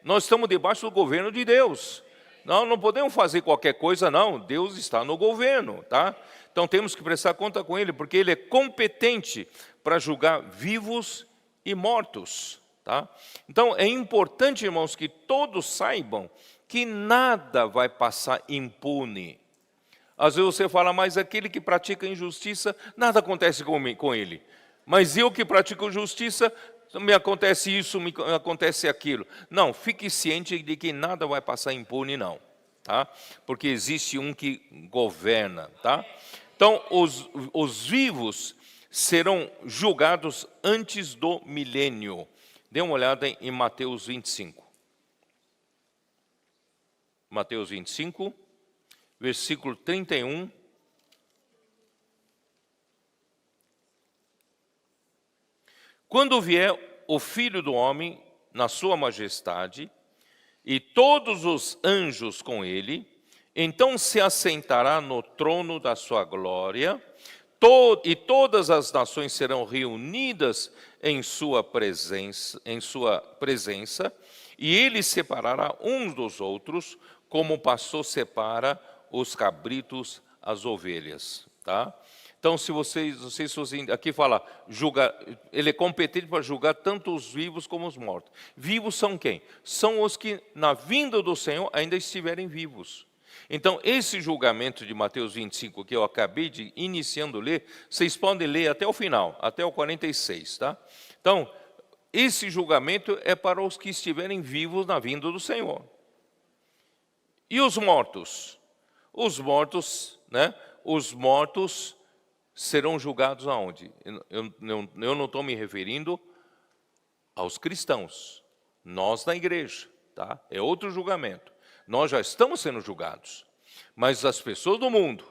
Nós estamos debaixo do governo de Deus. Não podemos fazer qualquer coisa, não. Deus está no governo, tá? Então temos que prestar conta com Ele, porque Ele é competente para julgar vivos e mortos, tá? Então é importante, irmãos, que todos saibam que nada vai passar impune. Às vezes você fala, mas aquele que pratica injustiça, nada acontece com ele. Mas eu que pratico justiça, me acontece isso, me acontece aquilo. Não, fique ciente de que nada vai passar impune, não. Tá? Porque existe um que governa. Tá? Então, os vivos serão julgados antes do milênio. Dê uma olhada em Mateus 25. Mateus 25, versículo 31. Quando vier o Filho do Homem na sua majestade, e todos os anjos com ele, então se assentará no trono da sua glória, e todas as nações serão reunidas em sua presença, e ele separará uns dos outros, como o pastor separa os cabritos as ovelhas. Tá? Então, se vocês aqui fala, ele é competente para julgar tanto os vivos como os mortos. Vivos são quem? São os que na vinda do Senhor ainda estiverem vivos. Então, esse julgamento de Mateus 25, que eu acabei de iniciando a ler, vocês podem ler até o final, até o 46, tá? Então, esse julgamento é para os que estiverem vivos na vinda do Senhor. E os mortos? Os mortos, né? Os mortos serão julgados aonde? Eu não estou me referindo aos cristãos. Nós na igreja, tá? É outro julgamento. Nós já estamos sendo julgados. Mas as pessoas do mundo,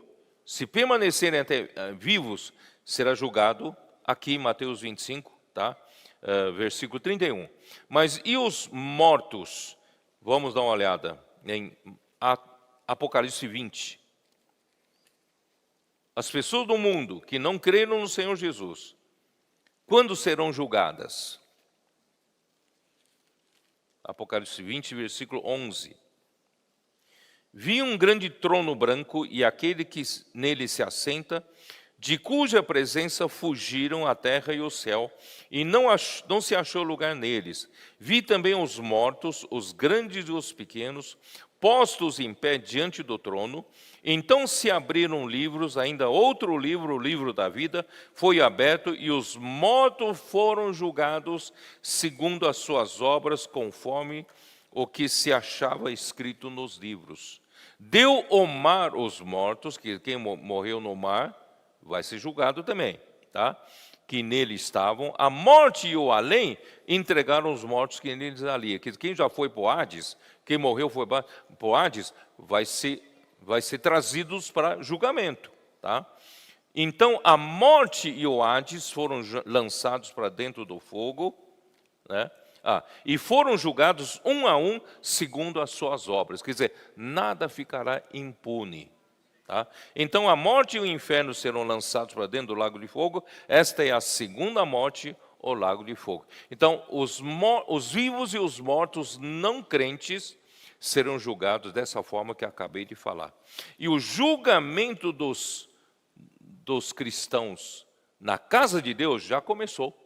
se permanecerem até vivos, será julgado aqui em Mateus 25, tá? Versículo 31. Mas e os mortos? Vamos dar uma olhada em Apocalipse 20. As pessoas do mundo que não creram no Senhor Jesus, quando serão julgadas? Apocalipse 20, versículo 11. Vi um grande trono branco e aquele que nele se assenta, de cuja presença fugiram a terra e o céu, e não se achou lugar neles. Vi também os mortos, os grandes e os pequenos, postos em pé diante do trono. Então se abriram livros, ainda outro livro, o livro da vida, foi aberto, e os mortos foram julgados segundo as suas obras, conforme o que se achava escrito nos livros. Deu o mar os mortos, que quem morreu no mar vai ser julgado também, tá? Que nele estavam. A morte e o além entregaram os mortos que neles ali. Quem já foi para o Hades, quem morreu foi para o Hades, vai ser trazidos para julgamento, tá? Então, a morte e o Hades foram lançados para dentro do fogo, né? E foram julgados um a um segundo as suas obras. Quer dizer, nada ficará impune. Tá? Então, a morte e o inferno serão lançados para dentro do lago de fogo. Esta é a segunda morte, o lago de fogo. Então, os vivos e os mortos não crentes serão julgados dessa forma que acabei de falar. E o julgamento dos cristãos na casa de Deus já começou.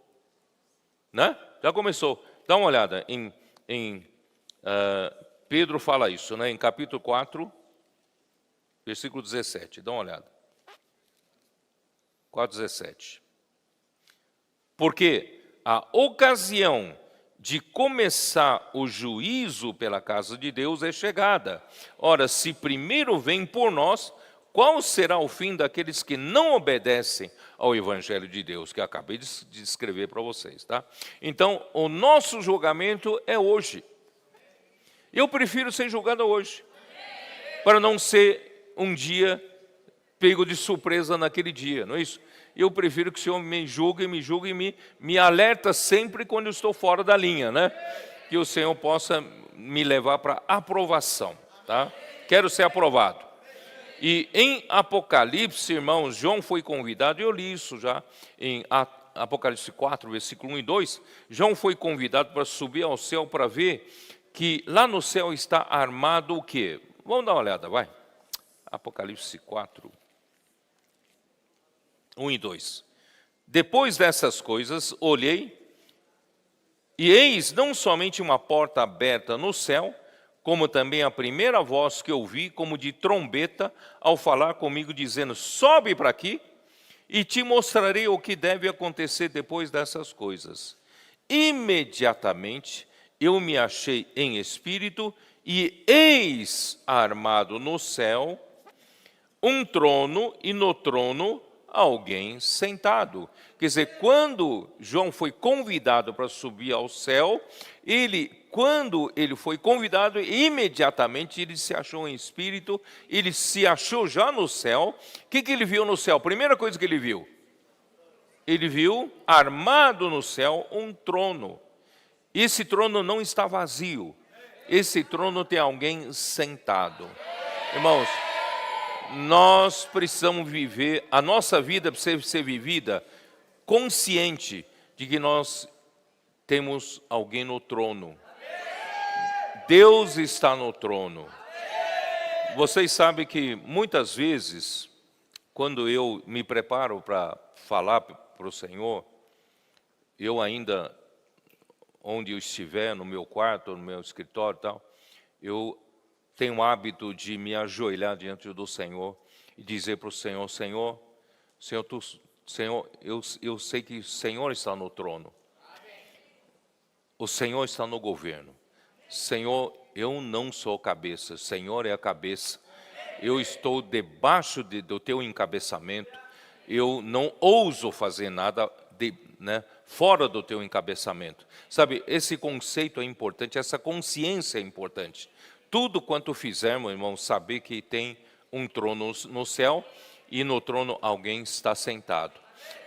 Né? Já começou. Dá uma olhada em Pedro fala isso, né? Em capítulo 4, versículo 17. Dá uma olhada. 4:17. Porque a ocasião de começar o juízo pela casa de Deus é chegada. Ora, se primeiro vem por nós, qual será o fim daqueles que não obedecem ao Evangelho de Deus, que eu acabei de escrever para vocês, tá? Então, o nosso julgamento é hoje. Eu prefiro ser julgado hoje, para não ser um dia pego de surpresa naquele dia, não é isso? Eu prefiro que o Senhor me julgue e me alerta sempre quando eu estou fora da linha, né? Que o Senhor possa me levar para aprovação, tá? Quero ser aprovado. E em Apocalipse, irmãos, João foi convidado, eu li isso já em Apocalipse 4, versículo 1 e 2, João foi convidado para subir ao céu para ver que lá no céu está armado o quê? Vamos dar uma olhada, vai. Apocalipse 4, 1 e 2. Depois dessas coisas, olhei, e eis não somente uma porta aberta no céu, como também a primeira voz que ouvi, como de trombeta, ao falar comigo, dizendo: sobe para aqui, e te mostrarei o que deve acontecer depois dessas coisas. Imediatamente eu me achei em espírito, e eis armado no céu um trono, e no trono alguém sentado. Quer dizer, quando João foi convidado para subir ao céu, quando ele foi convidado, imediatamente ele se achou em espírito, ele se achou já no céu. O que ele viu no céu? Primeira coisa que ele viu armado no céu um trono. Esse trono não está vazio, esse trono tem alguém sentado. Irmãos, nós precisamos viver, a nossa vida precisa ser vivida consciente de que nós temos alguém no trono. Deus está no trono. Vocês sabem que muitas vezes, quando eu me preparo para falar para o Senhor, eu ainda, onde eu estiver, no meu quarto, no meu escritório e tal, eu tenho o hábito de me ajoelhar diante do Senhor e dizer para o Senhor: Senhor, eu sei que o Senhor está no trono. O Senhor está no governo. Senhor, eu não sou cabeça, o Senhor é a cabeça. Eu estou debaixo do teu encabeçamento. Eu não ouso fazer nada fora do teu encabeçamento. Sabe, esse conceito é importante, essa consciência é importante. Tudo quanto fizermos, irmãos, saber que tem um trono no céu e no trono alguém está sentado.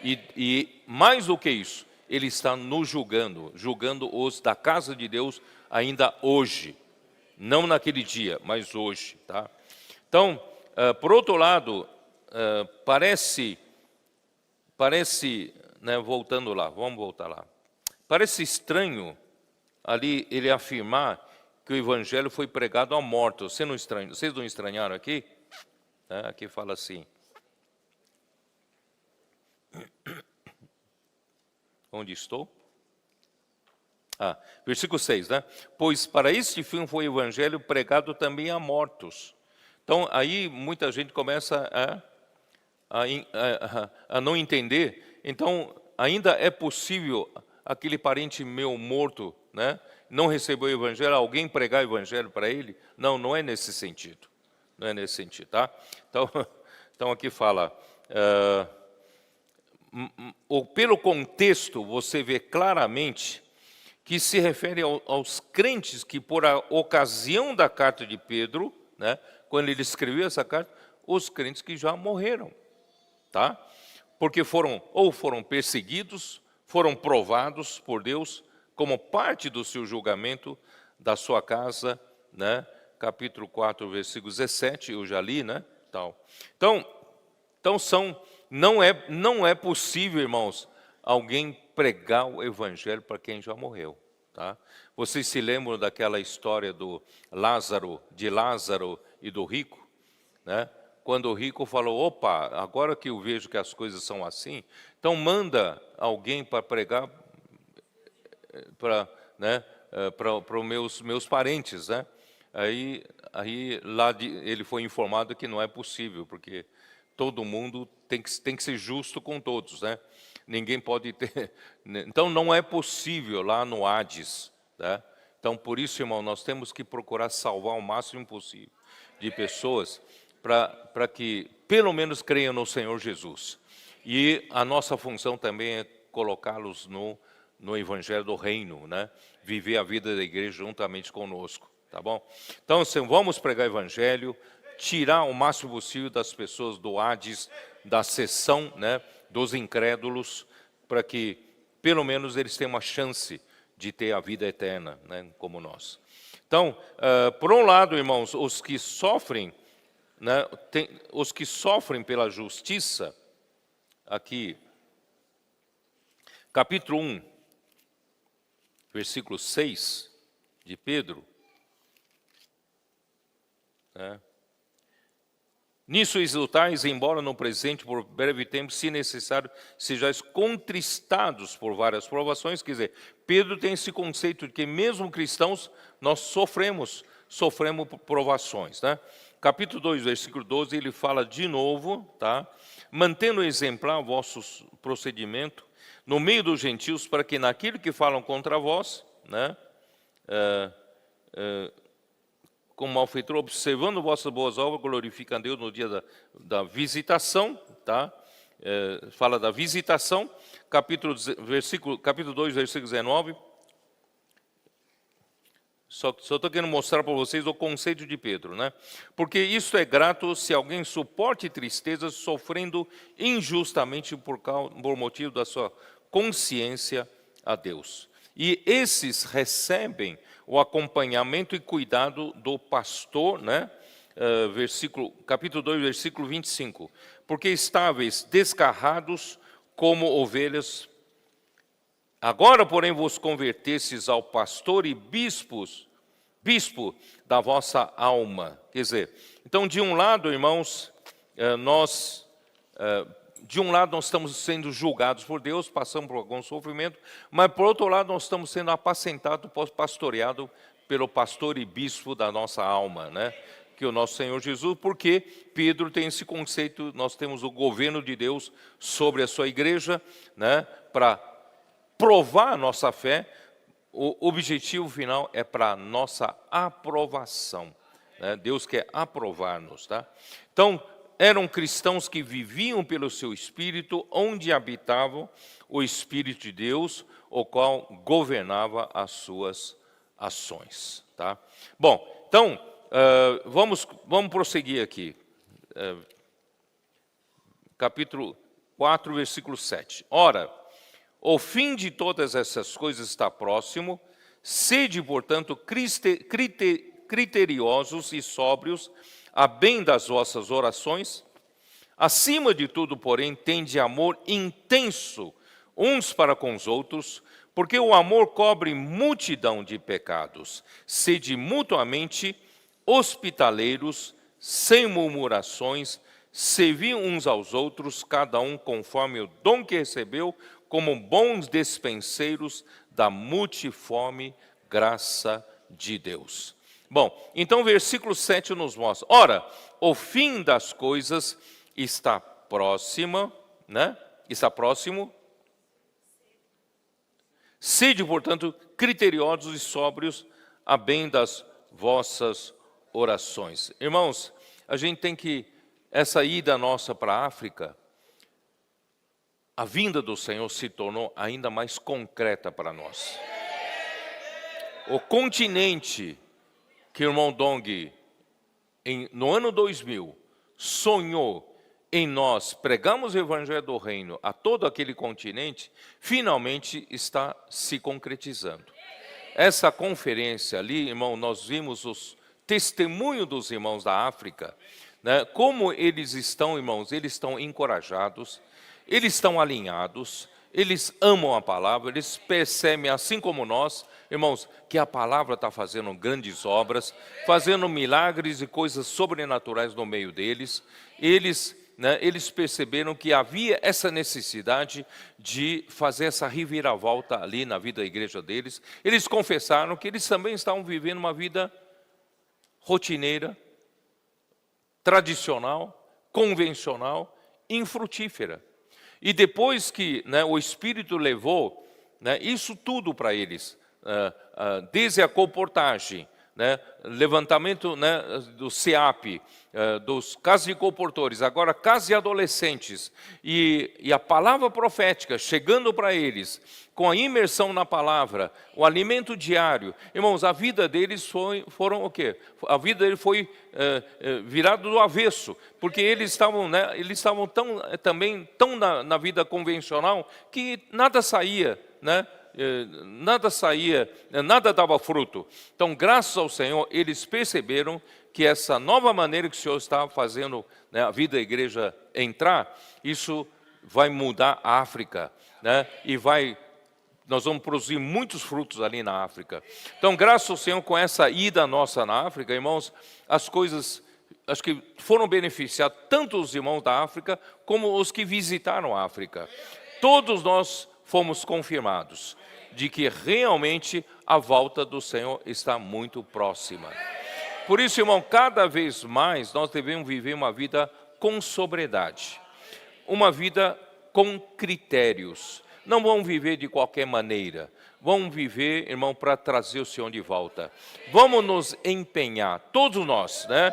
E mais do que isso, ele está nos julgando os da casa de Deus ainda hoje. Não naquele dia, mas hoje. Tá? Então, por outro lado, parece, voltando lá, vamos voltar lá. Parece estranho ali ele afirmar que o evangelho foi pregado a mortos. Vocês não estranharam aqui? Aqui fala assim. Onde estou? Versículo 6, né? Pois para este fim foi o evangelho pregado também a mortos. Então, aí muita gente começa a não entender. Então, ainda é possível aquele parente meu morto, né, não recebeu o evangelho, alguém pregar o evangelho para ele? Não, não é nesse sentido. Não é nesse sentido, tá? Então aqui fala, pelo contexto, você vê claramente que se refere aos crentes que, por a ocasião da carta de Pedro, né, quando ele escreveu essa carta, os crentes que já morreram, tá? Porque foram perseguidos, foram provados por Deus como parte do seu julgamento da sua casa, né? Capítulo 4, versículo 17, eu já li, né? Então não é possível, irmãos, alguém pregar o evangelho para quem já morreu, tá? Vocês se lembram daquela história de Lázaro e do rico, né? Quando o rico falou: opa, agora que eu vejo que as coisas são assim, então manda alguém para pregar para os meus parentes, né? Aí lá ele foi informado que não é possível, porque todo mundo tem que ser justo com todos, né? Ninguém pode ter. Então não é possível lá no Hades, né? Então por isso, irmão, nós temos que procurar salvar o máximo possível de pessoas para que pelo menos creiam no Senhor Jesus. E a nossa função também é colocá-los no evangelho do reino, né? Viver a vida da igreja juntamente conosco, tá bom? Então, assim, vamos pregar o evangelho, tirar o máximo possível das pessoas do Hades, da seção, né, dos incrédulos, para que pelo menos eles tenham uma chance de ter a vida eterna, né, como nós. Então, por um lado, irmãos, os que sofrem, né, os que sofrem pela justiça, aqui, capítulo 1, versículo 6 de Pedro, né? Nisso exultais, embora no presente, por breve tempo, se necessário, sejais contristados por várias provações. Quer dizer, Pedro tem esse conceito de que mesmo cristãos, nós sofremos sofremos provações, né? Capítulo 2, versículo 12, ele fala de novo, tá? Mantendo exemplar o vosso procedimento no meio dos gentios, para que naquilo que falam contra vós, né? Como malfeitor, observando vossas boas obras, glorificam a Deus no dia da visitação, tá? Fala da visitação, capítulo 2, versículo 19. Só estou querendo mostrar para vocês o conceito de Pedro, né? Porque isto é grato se alguém suporte tristezas sofrendo injustamente por motivo da sua consciência a Deus. E esses recebem o acompanhamento e cuidado do pastor, né? Capítulo 2, versículo 25. Porque estáveis desgarrados como ovelhas. Agora, porém, vos convertestes ao pastor e bispo da vossa alma. Quer dizer, então, de um lado, irmãos, nós estamos sendo julgados por Deus, passamos por algum sofrimento, mas, por outro lado, nós estamos sendo apacentados, pastoreados pelo pastor e bispo da nossa alma, né? Que é o nosso Senhor Jesus, porque Pedro tem esse conceito, nós temos o governo de Deus sobre a sua igreja, né? Para provar a nossa fé, o objetivo final é para a nossa aprovação, né? Deus quer aprovar-nos, tá? Então, eram cristãos que viviam pelo seu Espírito, onde habitavam o Espírito de Deus, o qual governava as suas ações, tá? Bom, então, vamos prosseguir aqui. Capítulo 4, versículo 7. Ora, o fim de todas essas coisas está próximo, sede, portanto, criteriosos e sóbrios, a bem das vossas orações. Acima de tudo, porém, tende amor intenso uns para com os outros, porque o amor cobre multidão de pecados. Sede mutuamente hospitaleiros, sem murmurações, servi uns aos outros, cada um conforme o dom que recebeu, como bons despenseiros da multiforme graça de Deus. Bom, então o versículo 7 nos mostra. Ora, o fim das coisas está próximo, né? Está próximo. Sede, portanto, criteriosos e sóbrios, a bem das vossas orações. Irmãos, a gente tem que, essa ida nossa para a África, a vinda do Senhor se tornou ainda mais concreta para nós. O continente que o irmão Dong, no ano 2000, sonhou em nós, pregamos o Evangelho do Reino a todo aquele continente, finalmente está se concretizando. Essa conferência ali, irmão, nós vimos os testemunhos dos irmãos da África, né? Como eles estão, irmãos, eles estão encorajados, eles estão alinhados, eles amam a palavra, eles percebem, assim como nós, irmãos, que a palavra está fazendo grandes obras, fazendo milagres e coisas sobrenaturais no meio deles. Eles perceberam que havia essa necessidade de fazer essa reviravolta ali na vida da igreja deles. Eles confessaram que eles também estavam vivendo uma vida rotineira, tradicional, convencional, infrutífera. E depois que, né, o Espírito levou, né, isso tudo para eles, desde a colportagem, né, levantamento, né, do CEAP, dos casos de colportores, agora casos de adolescentes, e a palavra profética chegando para eles, com a imersão na palavra, o alimento diário. Irmãos, a vida deles foram o quê? A vida deles foi virada do avesso, porque eles estavam, né, também tão na vida convencional que nada saía, né? Nada dava fruto. Então, graças ao Senhor, eles perceberam que essa nova maneira que o Senhor estava fazendo, né, a vida da igreja entrar, isso vai mudar a África, né? Nós vamos produzir muitos frutos ali na África. Então, graças ao Senhor, com essa ida nossa na África, irmãos, as coisas, acho que foram beneficiar tanto os irmãos da África, como os que visitaram a África. Todos nós fomos confirmados de que realmente a volta do Senhor está muito próxima. Por isso, irmão, cada vez mais nós devemos viver uma vida com sobriedade, uma vida com critérios. Não vamos viver de qualquer maneira. Vamos viver, irmão, para trazer o Senhor de volta. Vamos nos empenhar, todos nós, né?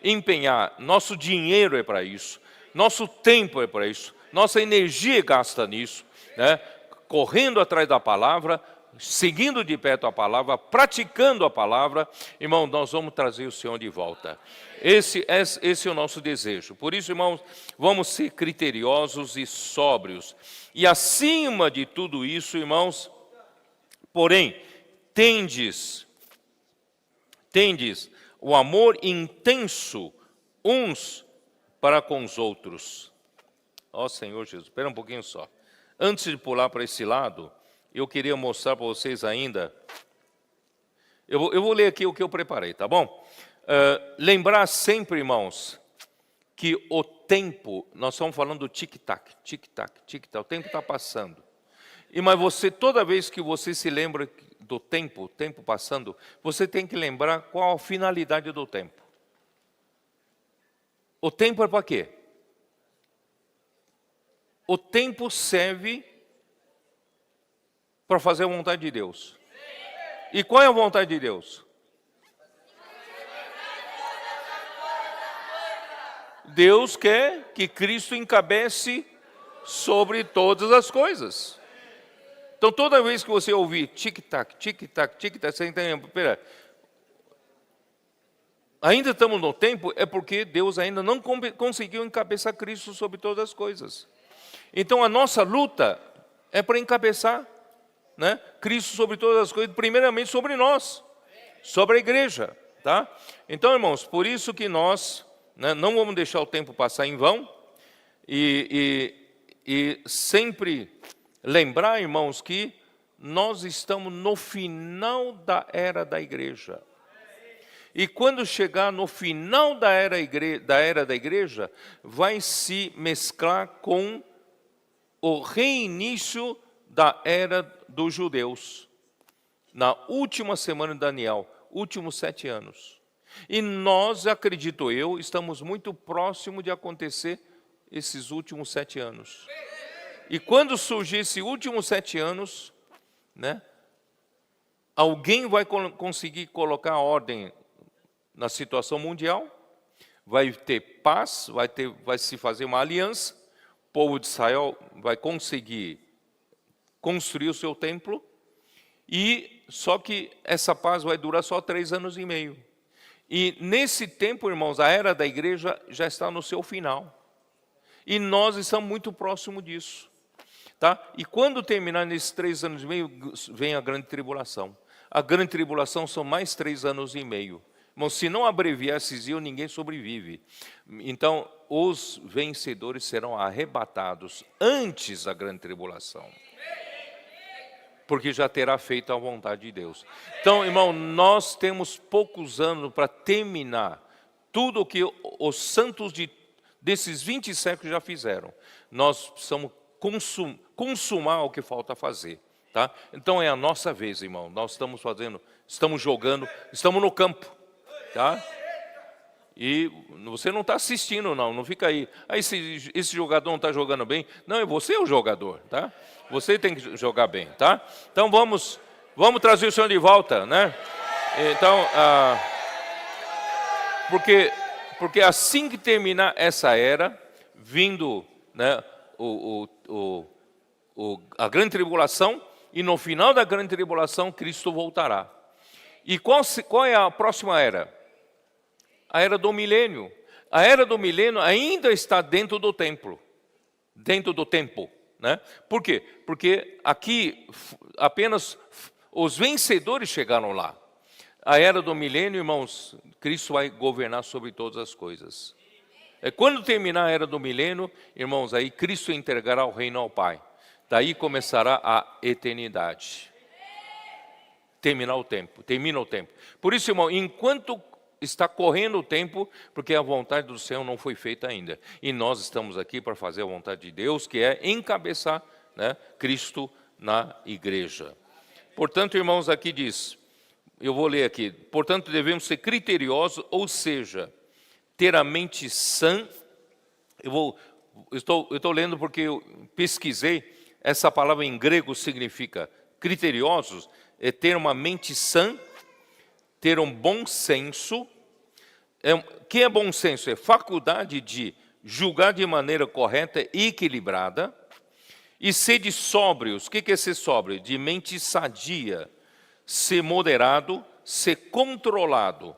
Empenhar. Nosso dinheiro é para isso. Nosso tempo é para isso. Nossa energia gasta nisso, né? Correndo atrás da palavra, seguindo de perto a palavra, praticando a palavra, irmão, nós vamos trazer o Senhor de volta. Esse é o nosso desejo. Por isso, irmãos, vamos ser criteriosos e sóbrios. E acima de tudo isso, irmãos, porém, tendes o amor intenso uns para com os outros. Ó Senhor Jesus, espera um pouquinho só. Antes de pular para esse lado, eu queria mostrar para vocês ainda. Eu vou ler aqui o que eu preparei, tá bom? Lembrar sempre, irmãos, que o tempo, nós estamos falando do tic-tac, tic-tac, tic-tac, o tempo está passando. Mas você, toda vez que você se lembra do tempo, o tempo passando, você tem que lembrar qual a finalidade do tempo. O tempo é para quê? O tempo serve para fazer a vontade de Deus. E qual é a vontade de Deus? Deus quer que Cristo encabece sobre todas as coisas. Então, toda vez que você ouvir tic-tac, tic-tac, tic-tac, você entende? Pera, ainda estamos no tempo, é porque Deus ainda não conseguiu encabeçar Cristo sobre todas as coisas. Então, a nossa luta é para encabeçar, né, Cristo sobre todas as coisas, primeiramente sobre nós, sobre a igreja. Tá? Então, irmãos, por isso que nós, né, não vamos deixar o tempo passar em vão e sempre lembrar, irmãos, que nós estamos no final da era da igreja. E quando chegar no final da era da igreja, vai se mesclar com o reinício da era dos judeus. Na última semana de Daniel, últimos 7 anos. E nós, acredito eu, estamos muito próximo de acontecer esses últimos 7 anos. E quando surgir esses últimos 7 anos, né, alguém vai conseguir colocar ordem na situação mundial, vai ter paz, vai se fazer uma aliança, o povo de Israel vai conseguir construir o seu templo, e só que essa paz vai durar só 3 anos e meio. E nesse tempo, irmãos, a era da igreja já está no seu final. E nós estamos muito próximo disso. Tá? E quando terminar nesses 3 anos e meio, vem a grande tribulação. A grande tribulação são mais 3 anos e meio. Irmãos, se não abreviar esses dias, ninguém sobrevive. Então, os vencedores serão arrebatados antes da grande tribulação. Porque já terá feito a vontade de Deus. Então, irmão, nós temos poucos anos para terminar tudo o que os santos desses 20 séculos já fizeram. Nós precisamos consumar o que falta fazer. Tá? Então, é a nossa vez, irmão. Nós estamos fazendo, estamos jogando, estamos no campo. Tá? E você não está assistindo, não fica aí. Esse jogador não está jogando bem. Não, é você o jogador, tá? Você tem que jogar bem, tá? Então vamos trazer o Senhor de volta, né? Então, porque assim que terminar essa era, vindo, né, a grande tribulação, e no final da grande tribulação, Cristo voltará. E qual é a próxima era? A era do milênio. A era do milênio ainda está dentro do templo, dentro do tempo. Né? Por quê? Porque aqui apenas os vencedores chegaram lá. A era do milênio, irmãos, Cristo vai governar sobre todas as coisas. Quando terminar a era do milênio, irmãos, aí Cristo entregará o reino ao Pai. Daí começará a eternidade. Termina o tempo. Por isso, irmão, enquanto está correndo o tempo, porque a vontade do Senhor não foi feita ainda. E nós estamos aqui para fazer a vontade de Deus, que é encabeçar, né, Cristo na igreja. Portanto, irmãos, aqui diz, eu vou ler aqui. Portanto, devemos ser criteriosos, ou seja, ter a mente sã. Eu estou lendo porque eu pesquisei. Essa palavra em grego significa criteriosos, é ter uma mente sã, ter um bom senso. Que é bom senso? É faculdade de julgar de maneira correta e equilibrada. E sede sóbrios. O que é ser sóbrio? De mente sadia, ser moderado, ser controlado,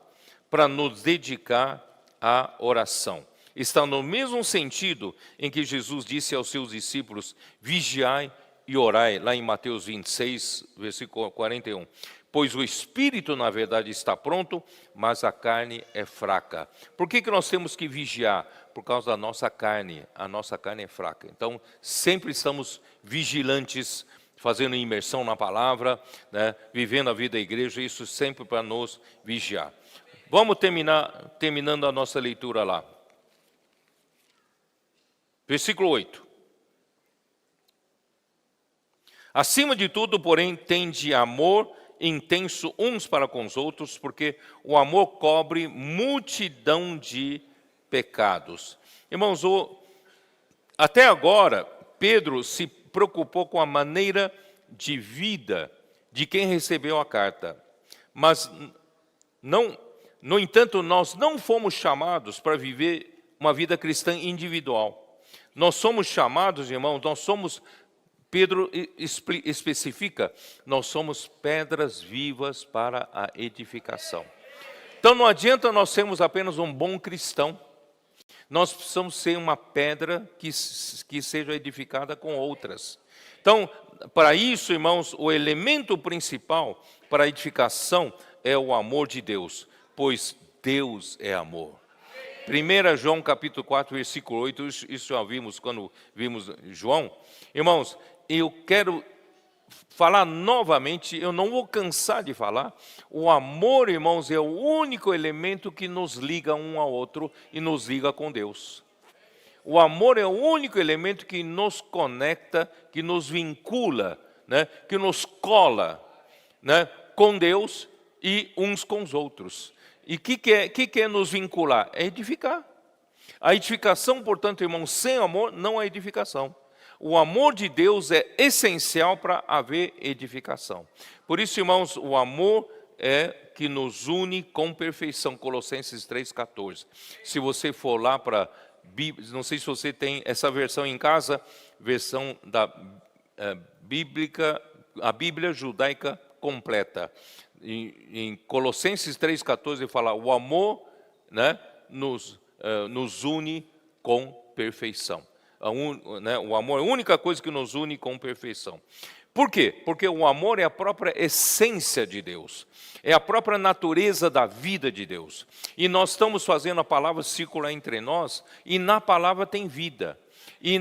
para nos dedicar à oração. Está no mesmo sentido em que Jesus disse aos seus discípulos: vigiai e orai, lá em Mateus 26, versículo 41. Pois o espírito, na verdade, está pronto, mas a carne é fraca. Por que nós temos que vigiar? Por causa da nossa carne. A nossa carne é fraca. Então, sempre estamos vigilantes, fazendo imersão na palavra, né, vivendo a vida da igreja, isso sempre para nos vigiar. Vamos terminando a nossa leitura lá. Versículo 8. Acima de tudo, porém, tende amor intenso uns para com os outros, porque o amor cobre multidão de pecados. Irmãos, até agora, Pedro se preocupou com a maneira de vida de quem recebeu a carta. Mas, no entanto, nós não fomos chamados para viver uma vida cristã individual. Nós somos chamados, irmãos, Pedro especifica, nós somos pedras vivas para a edificação. Então não adianta nós sermos apenas um bom cristão. Nós precisamos ser uma pedra que seja edificada com outras. Então, para isso, irmãos, o elemento principal para a edificação é o amor de Deus, pois Deus é amor. 1 João capítulo 4, versículo 8, isso já vimos quando vimos João. Irmãos, eu quero falar novamente, eu não vou cansar de falar. O amor, irmãos, é o único elemento que nos liga um ao outro e nos liga com Deus. O amor é o único elemento que nos conecta, que nos vincula, né, que nos cola, né, com Deus e uns com os outros. E o que é nos vincular? É edificar. A edificação, portanto, irmãos, sem amor não há edificação. O amor de Deus é essencial para haver edificação. Por isso, irmãos, o amor é que nos une com perfeição. Colossenses 3,14. Se você for lá para Bíblia, não sei se você tem essa versão em casa, versão da bíblica, a Bíblia judaica completa. Em Colossenses 3,14 fala, o amor, né, nos une com perfeição. O amor é a única coisa que nos une com perfeição. Por quê? Porque o amor é a própria essência de Deus. É a própria natureza da vida de Deus. E nós estamos fazendo a palavra circular entre nós, e na palavra tem vida. E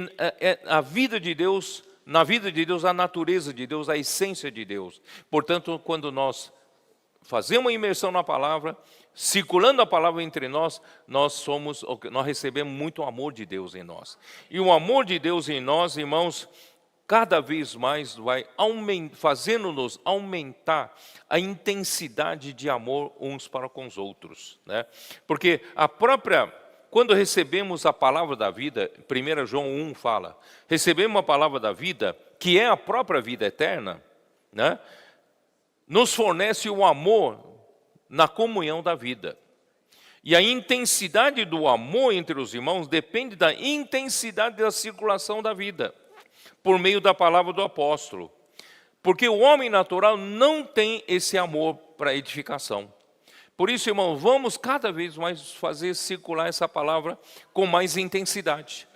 a vida de Deus, na vida de Deus, a natureza de Deus, a essência de Deus. Portanto, quando nós fazemos uma imersão na palavra, circulando a palavra entre nós, nós recebemos muito amor de Deus em nós. E o amor de Deus em nós, irmãos, cada vez mais vai fazendo-nos aumentar a intensidade de amor uns para com os outros, né? Porque quando recebemos a palavra da vida, 1 João 1 fala, recebemos a palavra da vida, que é a própria vida eterna, né? Nos fornece o amor na comunhão da vida. E a intensidade do amor entre os irmãos depende da intensidade da circulação da vida, por meio da palavra do apóstolo. Porque o homem natural não tem esse amor para edificação. Por isso, irmão, vamos cada vez mais fazer circular essa palavra com mais intensidade.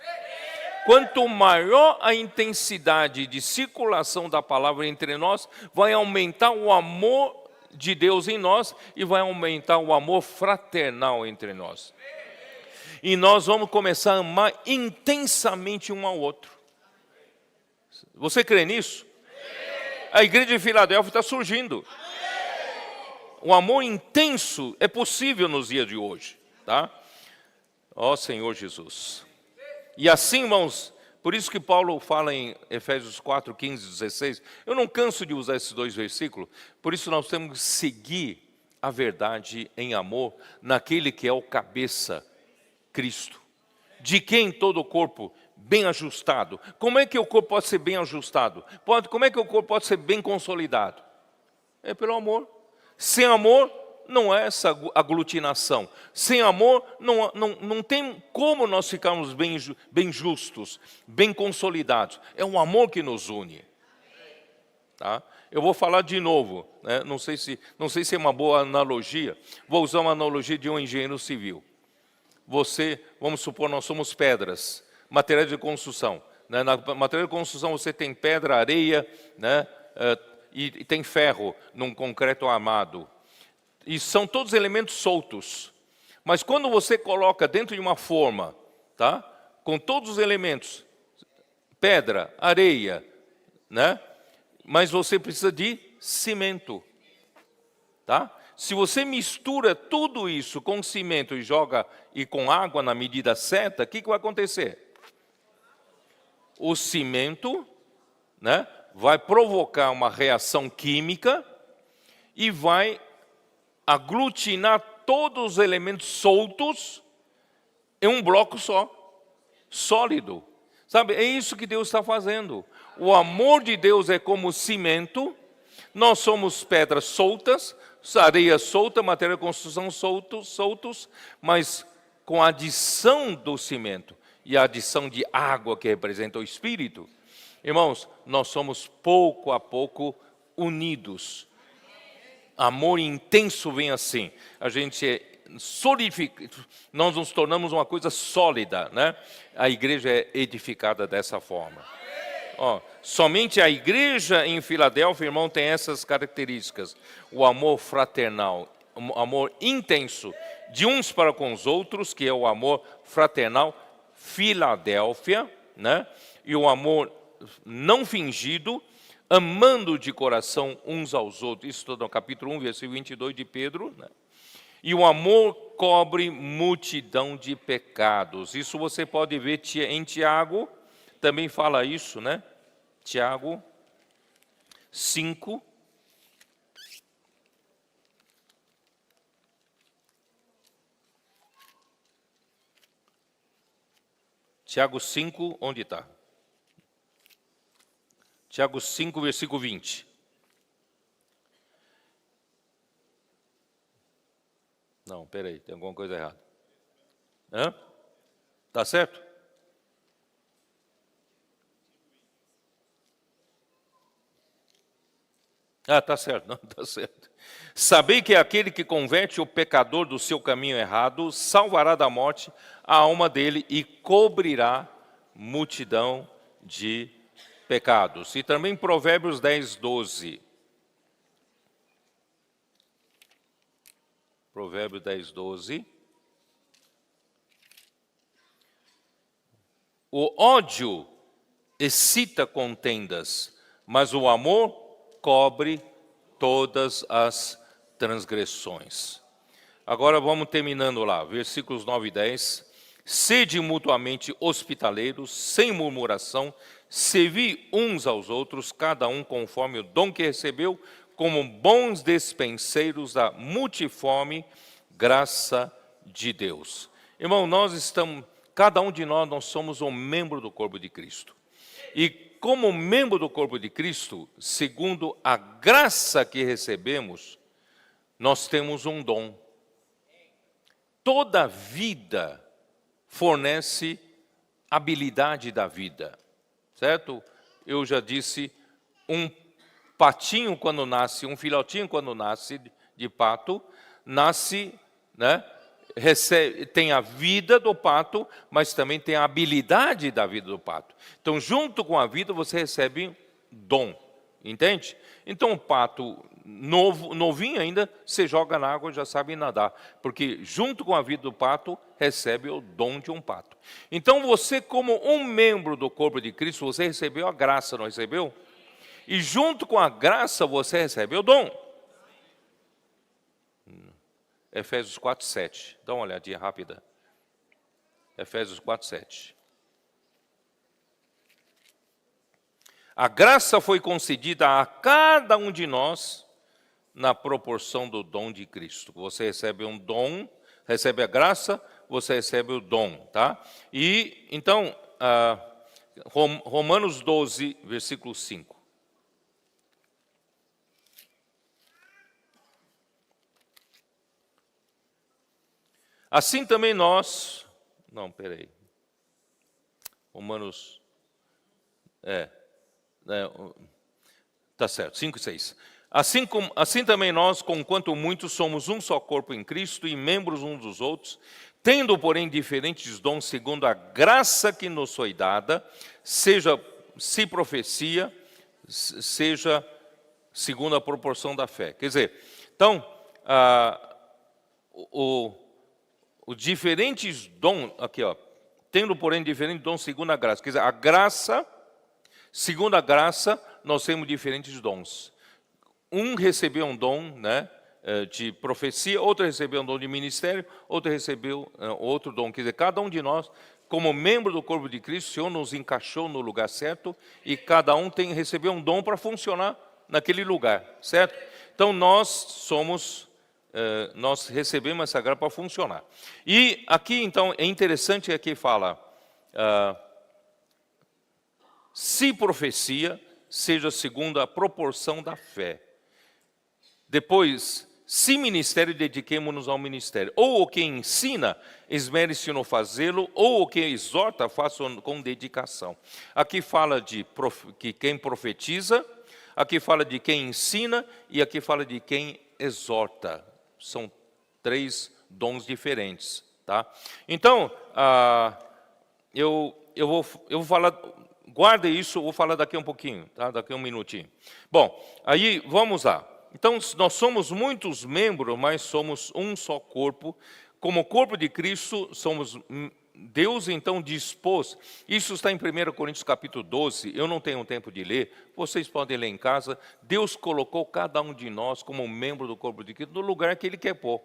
Quanto maior a intensidade de circulação da palavra entre nós, vai aumentar o amor de Deus em nós e vai aumentar o amor fraternal entre nós. E nós vamos começar a amar intensamente um ao outro. Você crê nisso? A igreja de Filadélfia está surgindo. O amor intenso é possível nos dias de hoje, tá? Ó Senhor Jesus. E assim, irmãos, Por isso que Paulo fala em Efésios 4, 15 e 16. Eu não canso de usar esses dois versículos. Por isso nós temos que seguir a verdade em amor naquele que é o cabeça, Cristo. De quem todo o corpo bem ajustado. Como é que o corpo pode ser bem ajustado? Como é que o corpo pode ser bem consolidado? É pelo amor. Sem amor, não é essa aglutinação. Sem amor, não tem como nós ficarmos bem justos, bem consolidados. É o amor que nos une. Tá? Eu vou falar de novo, né? Não sei se é uma boa analogia. Vou usar uma analogia de um engenheiro civil. Vamos supor, nós somos pedras, materiais de construção. Né? Na matéria de construção você tem pedra, areia, né? E tem ferro num concreto armado. E são todos elementos soltos. Mas quando você coloca dentro de uma forma, tá? Com todos os elementos, pedra, areia, né? Mas você precisa de cimento. Tá? Se você mistura tudo isso com cimento e joga com água na medida certa, o que vai acontecer? O cimento, né, vai provocar uma reação química e vai aglutinar todos os elementos soltos em um bloco só, sólido. Sabe, é isso que Deus está fazendo. O amor de Deus é como cimento, nós somos pedras soltas, areia solta, matéria de construção soltos, mas com a adição do cimento e a adição de água que representa o Espírito, irmãos, nós somos pouco a pouco unidos. Amor intenso vem assim, a gente solidifica, nós nos tornamos uma coisa sólida, né? A igreja é edificada dessa forma. Somente a igreja em Filadélfia, irmão, tem essas características. O amor fraternal, o amor intenso de uns para com os outros, que é o amor fraternal Filadélfia, né? E o amor não fingido, amando de coração uns aos outros. Isso está no capítulo 1, versículo 22 de Pedro, né? E o amor cobre multidão de pecados. Isso você pode ver em Tiago, também fala isso, né? Tiago 5. Tiago 5, onde está? Tiago 5, versículo 20. Não, peraí, tem alguma coisa errada. Tá certo? Tá certo, não, tá certo. Sabei que aquele que converte o pecador do seu caminho errado, salvará da morte a alma dele e cobrirá multidão de pecados. E também Provérbios 10, 12. Provérbios 10, 12. O ódio excita contendas, mas o amor cobre todas as transgressões. Agora vamos terminando lá, versículos 9 e 10. Sede mutuamente hospitaleiros, sem murmuração, servi uns aos outros, cada um conforme o dom que recebeu, como bons despenseiros da multiforme graça de Deus. Irmão, cada um de nós somos um membro do corpo de Cristo. E como membro do corpo de Cristo, segundo a graça que recebemos, nós temos um dom. Toda vida fornece habilidade da vida, certo? Eu já disse, um patinho quando nasce, um filhotinho quando nasce de pato, nasce, né? Tem a vida do pato, mas também tem a habilidade da vida do pato. Então, junto com a vida, você recebe dom, entende? Então, o pato novinho ainda, você joga na água e já sabe nadar, porque junto com a vida do pato, recebe o dom de um pato. Então, você como um membro do corpo de Cristo, você recebeu a graça, não recebeu? E junto com a graça, você recebe o dom. Efésios 4, 7. Dá uma olhadinha rápida. Efésios 4, 7. A graça foi concedida a cada um de nós na proporção do dom de Cristo. Você recebe um dom, recebe a graça, você recebe o dom, tá? E então, Romanos 12, versículo 5. Assim também nós... Não, peraí. Romanos... Tá certo, 5 e 6. Assim também nós, conquanto muitos, somos um só corpo em Cristo e membros uns dos outros, tendo, porém, diferentes dons segundo a graça que nos foi dada, seja se profecia, seja segundo a proporção da fé. Quer dizer, então, os diferentes dons, aqui ó, tendo, porém, diferentes dons segundo a graça. Quer dizer, a graça, segundo a graça, nós temos diferentes dons. Um recebeu um dom, né, de profecia, outro recebeu um dom de ministério, outro recebeu outro dom. Quer dizer, cada um de nós, como membro do corpo de Cristo, o Senhor nos encaixou no lugar certo e cada um recebeu um dom para funcionar naquele lugar, certo? Então, nós recebemos essa graça para funcionar. E aqui, então, é interessante que fala, se profecia, seja segundo a proporção da fé. Depois, se ministério, dediquemo-nos ao ministério. Ou o que ensina, esmere-se no fazê-lo, ou o que exorta, faça com dedicação. Aqui fala de quem profetiza, aqui fala de quem ensina, e aqui fala de quem exorta. São 3 dons diferentes, tá? Então, eu vou falar, guarda isso, eu vou falar daqui um pouquinho, tá? Daqui um minutinho. Bom, aí vamos lá. Então, nós somos muitos membros, mas somos um só corpo. Como corpo de Cristo, somos... Deus, então, dispôs... Isso está em 1 Coríntios capítulo 12. Eu não tenho tempo de ler. Vocês podem ler em casa. Deus colocou cada um de nós como membro do corpo de Cristo no lugar que Ele quer pôr.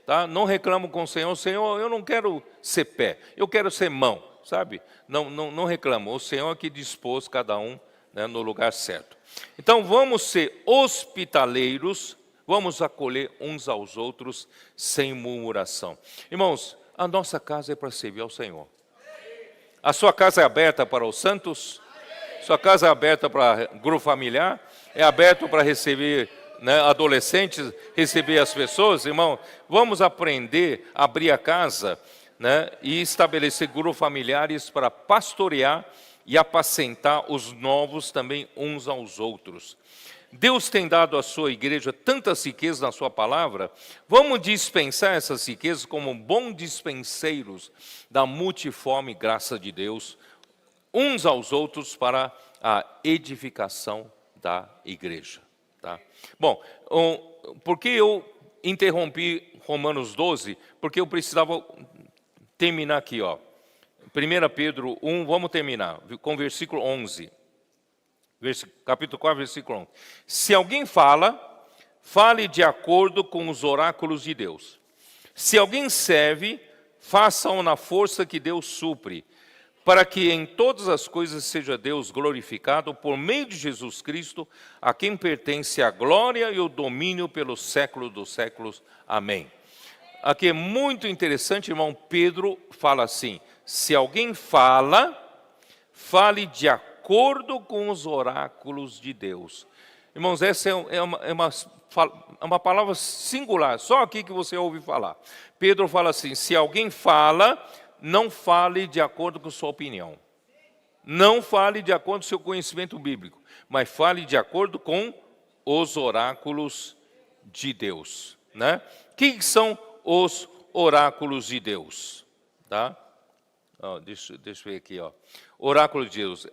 Tá? Não reclamo com o Senhor. Senhor, eu não quero ser pé. Eu quero ser mão, sabe? Não reclamo. O Senhor é que dispôs cada um, né, no lugar certo. Então, vamos ser hospitaleiros, vamos acolher uns aos outros sem murmuração. Irmãos, a nossa casa é para servir ao Senhor. A sua casa é aberta para os santos? Sua casa é aberta para grupo familiar? É aberto para receber, né, adolescentes, receber as pessoas? Irmão, vamos aprender a abrir a casa, né, e estabelecer grupos familiares para pastorear e apacentar os novos também uns aos outros. Deus tem dado à sua igreja tantas riquezas na sua palavra, vamos dispensar essas riquezas como bons dispenseiros da multiforme graça de Deus, uns aos outros para a edificação da igreja. Tá? Bom, por que eu interrompi Romanos 12? Porque eu precisava terminar aqui, ó. 1 Pedro 1, vamos terminar, com versículo 11. Capítulo 4, versículo 11. Se alguém fala, fale de acordo com os oráculos de Deus. Se alguém serve, faça-o na força que Deus supre, para que em todas as coisas seja Deus glorificado por meio de Jesus Cristo, a quem pertence a glória e o domínio pelos séculos dos séculos. Amém. Aqui é muito interessante, irmão. Pedro fala assim: se alguém fala, fale de acordo com os oráculos de Deus. Irmãos, essa é uma palavra singular, só aqui que você ouve falar. Pedro fala assim: se alguém fala, não fale de acordo com sua opinião. Não fale de acordo com seu conhecimento bíblico, mas fale de acordo com os oráculos de Deus. Né? Que são os oráculos de Deus? Tá? Deixa eu ver aqui. Oráculo de Deus.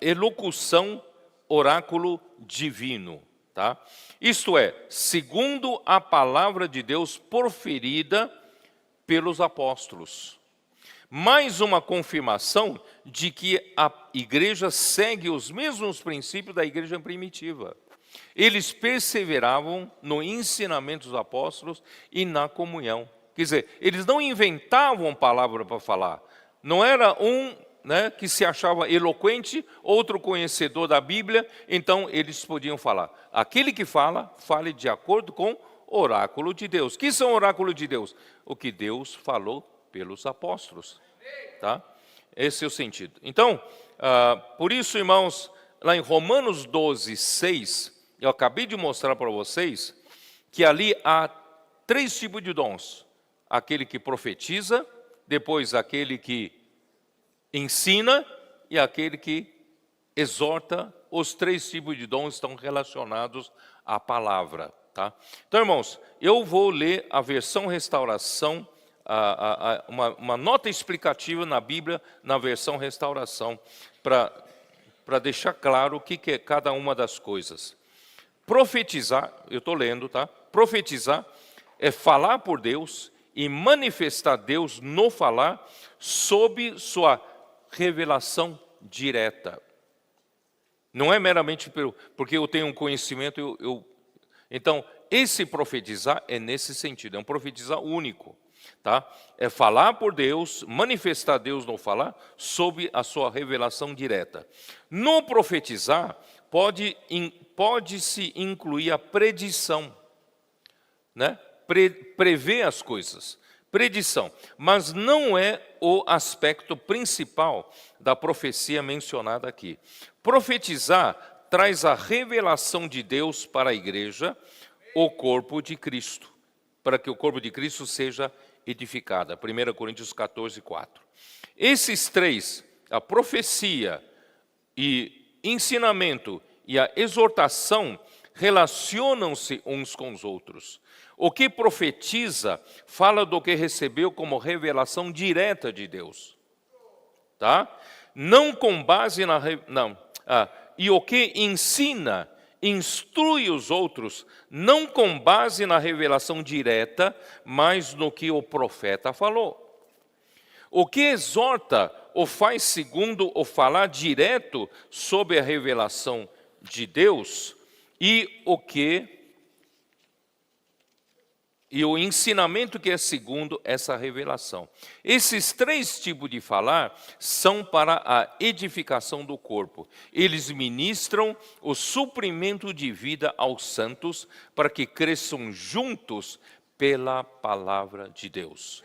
Elocução, oráculo divino. Tá? Isto é, segundo a palavra de Deus proferida pelos apóstolos. Mais uma confirmação de que a igreja segue os mesmos princípios da igreja primitiva. Eles perseveravam no ensinamento dos apóstolos e na comunhão. Quer dizer, eles não inventavam palavra para falar. Não era um né, que se achava eloquente, outro conhecedor da Bíblia, então eles podiam falar. Aquele que fala, fale de acordo com o oráculo de Deus. Que são o oráculo de Deus? O que Deus falou pelos apóstolos. Tá? Esse é o sentido. Então, por isso, irmãos, lá em Romanos 12, 6, eu acabei de mostrar para vocês que ali há 3 tipos de dons. Aquele que profetiza, depois aquele que ensina e aquele que exorta. Os 3 tipos de dons estão relacionados à palavra. Tá? Então, irmãos, eu vou ler a versão restauração, uma nota explicativa na Bíblia, na versão restauração, para deixar claro o que é cada uma das coisas. Profetizar, eu estou lendo, tá? Profetizar é falar por Deus e manifestar Deus no falar sob sua revelação direta. Não é meramente porque eu tenho um conhecimento, Então, esse profetizar é nesse sentido, é um profetizar único. Tá? É falar por Deus, manifestar Deus no falar, sob a sua revelação direta. No profetizar, pode-se incluir a predição, né? Prever as coisas, predição, mas não é o aspecto principal da profecia mencionada aqui. Profetizar traz a revelação de Deus para a igreja, o corpo de Cristo, para que o corpo de Cristo seja edificado. 1 Coríntios 14, 4. Esses 3, a profecia e ensinamento e a exortação, relacionam-se uns com os outros. O que profetiza fala do que recebeu como revelação direta de Deus. Tá? Não com base na... E o que ensina, instrui os outros, não com base na revelação direta, mas no que o profeta falou. O que exorta o faz segundo o falar direto sobre a revelação de Deus e o ensinamento que é segundo essa revelação. Esses 3 tipos de falar são para a edificação do corpo. Eles ministram o suprimento de vida aos santos para que cresçam juntos pela palavra de Deus.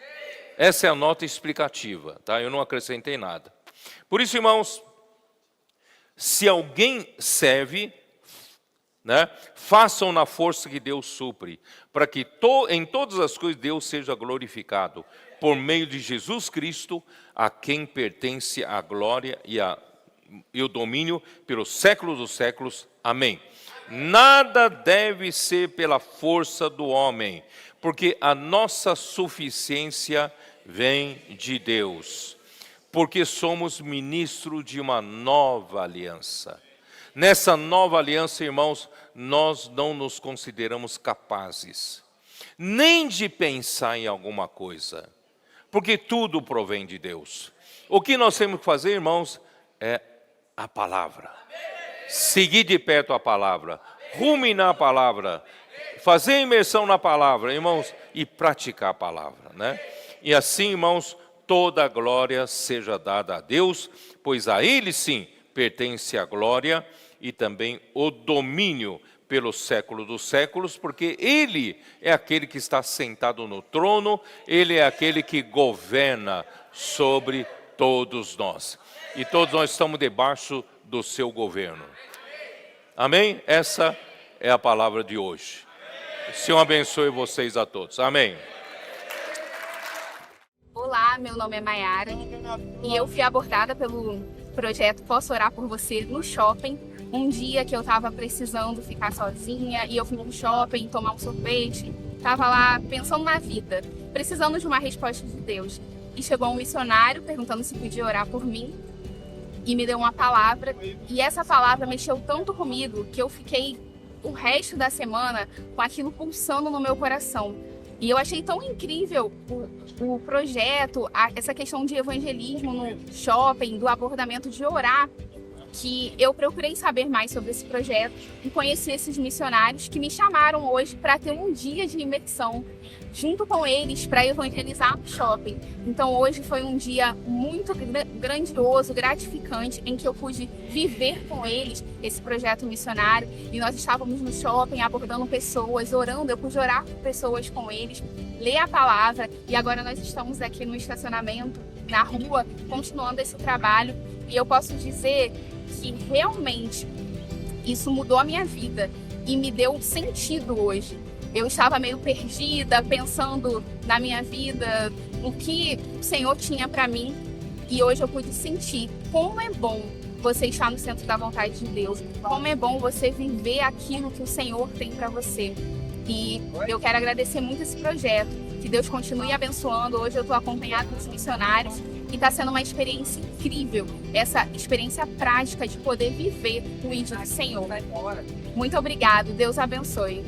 Essa é a nota explicativa, tá? Eu não acrescentei nada. Por isso, irmãos, se alguém serve, né, façam na força que Deus supre, para que em todas as coisas Deus seja glorificado, por meio de Jesus Cristo, a quem pertence a glória e o domínio pelos séculos dos séculos. Amém. Nada deve ser pela força do homem, porque a nossa suficiência vem de Deus, porque somos ministro de uma nova aliança. Nessa nova aliança, irmãos, nós não nos consideramos capazes, nem de pensar em alguma coisa, porque tudo provém de Deus. O que nós temos que fazer, irmãos, é a palavra. Seguir de perto a palavra, ruminar a palavra, fazer imersão na palavra, irmãos, e praticar a palavra, né? E assim, irmãos, toda a glória seja dada a Deus, pois a Ele sim pertence a glória e também o domínio pelos séculos dos séculos, porque Ele é aquele que está sentado no trono, Ele é aquele que governa sobre todos nós. E todos nós estamos debaixo do seu governo. Amém? Essa é a palavra de hoje. O Senhor abençoe vocês a todos. Amém. Olá, meu nome é Maiara e eu fui abordada pelo projeto Posso Orar por Você no shopping. Um dia que eu estava precisando ficar sozinha e eu fui no shopping tomar um sorvete. Estava lá pensando na vida, precisando de uma resposta de Deus. E chegou um missionário perguntando se podia orar por mim e me deu uma palavra. E essa palavra mexeu tanto comigo que eu fiquei o resto da semana com aquilo pulsando no meu coração. E eu achei tão incrível o projeto, essa questão de evangelismo no shopping, do abordamento de orar, que eu procurei saber mais sobre esse projeto e conheci esses missionários que me chamaram hoje para ter um dia de imersão junto com eles para evangelizar no shopping. Então hoje foi um dia muito grandioso, gratificante, em que eu pude viver com eles esse projeto missionário, e nós estávamos no shopping abordando pessoas, orando, eu pude orar com pessoas com eles, ler a palavra, e agora nós estamos aqui no estacionamento, na rua, continuando esse trabalho, e eu posso dizer que realmente isso mudou a minha vida e me deu sentido hoje. Eu estava meio perdida, pensando na minha vida, no que o Senhor tinha para mim, e hoje eu pude sentir como é bom você estar no centro da vontade de Deus, como é bom você viver aquilo que o Senhor tem para você. E eu quero agradecer muito esse projeto, que Deus continue abençoando. Hoje eu estou acompanhada dos missionários e está sendo uma experiência incrível, essa experiência prática de poder viver o ídolo do Senhor. Muito obrigado, Deus abençoe.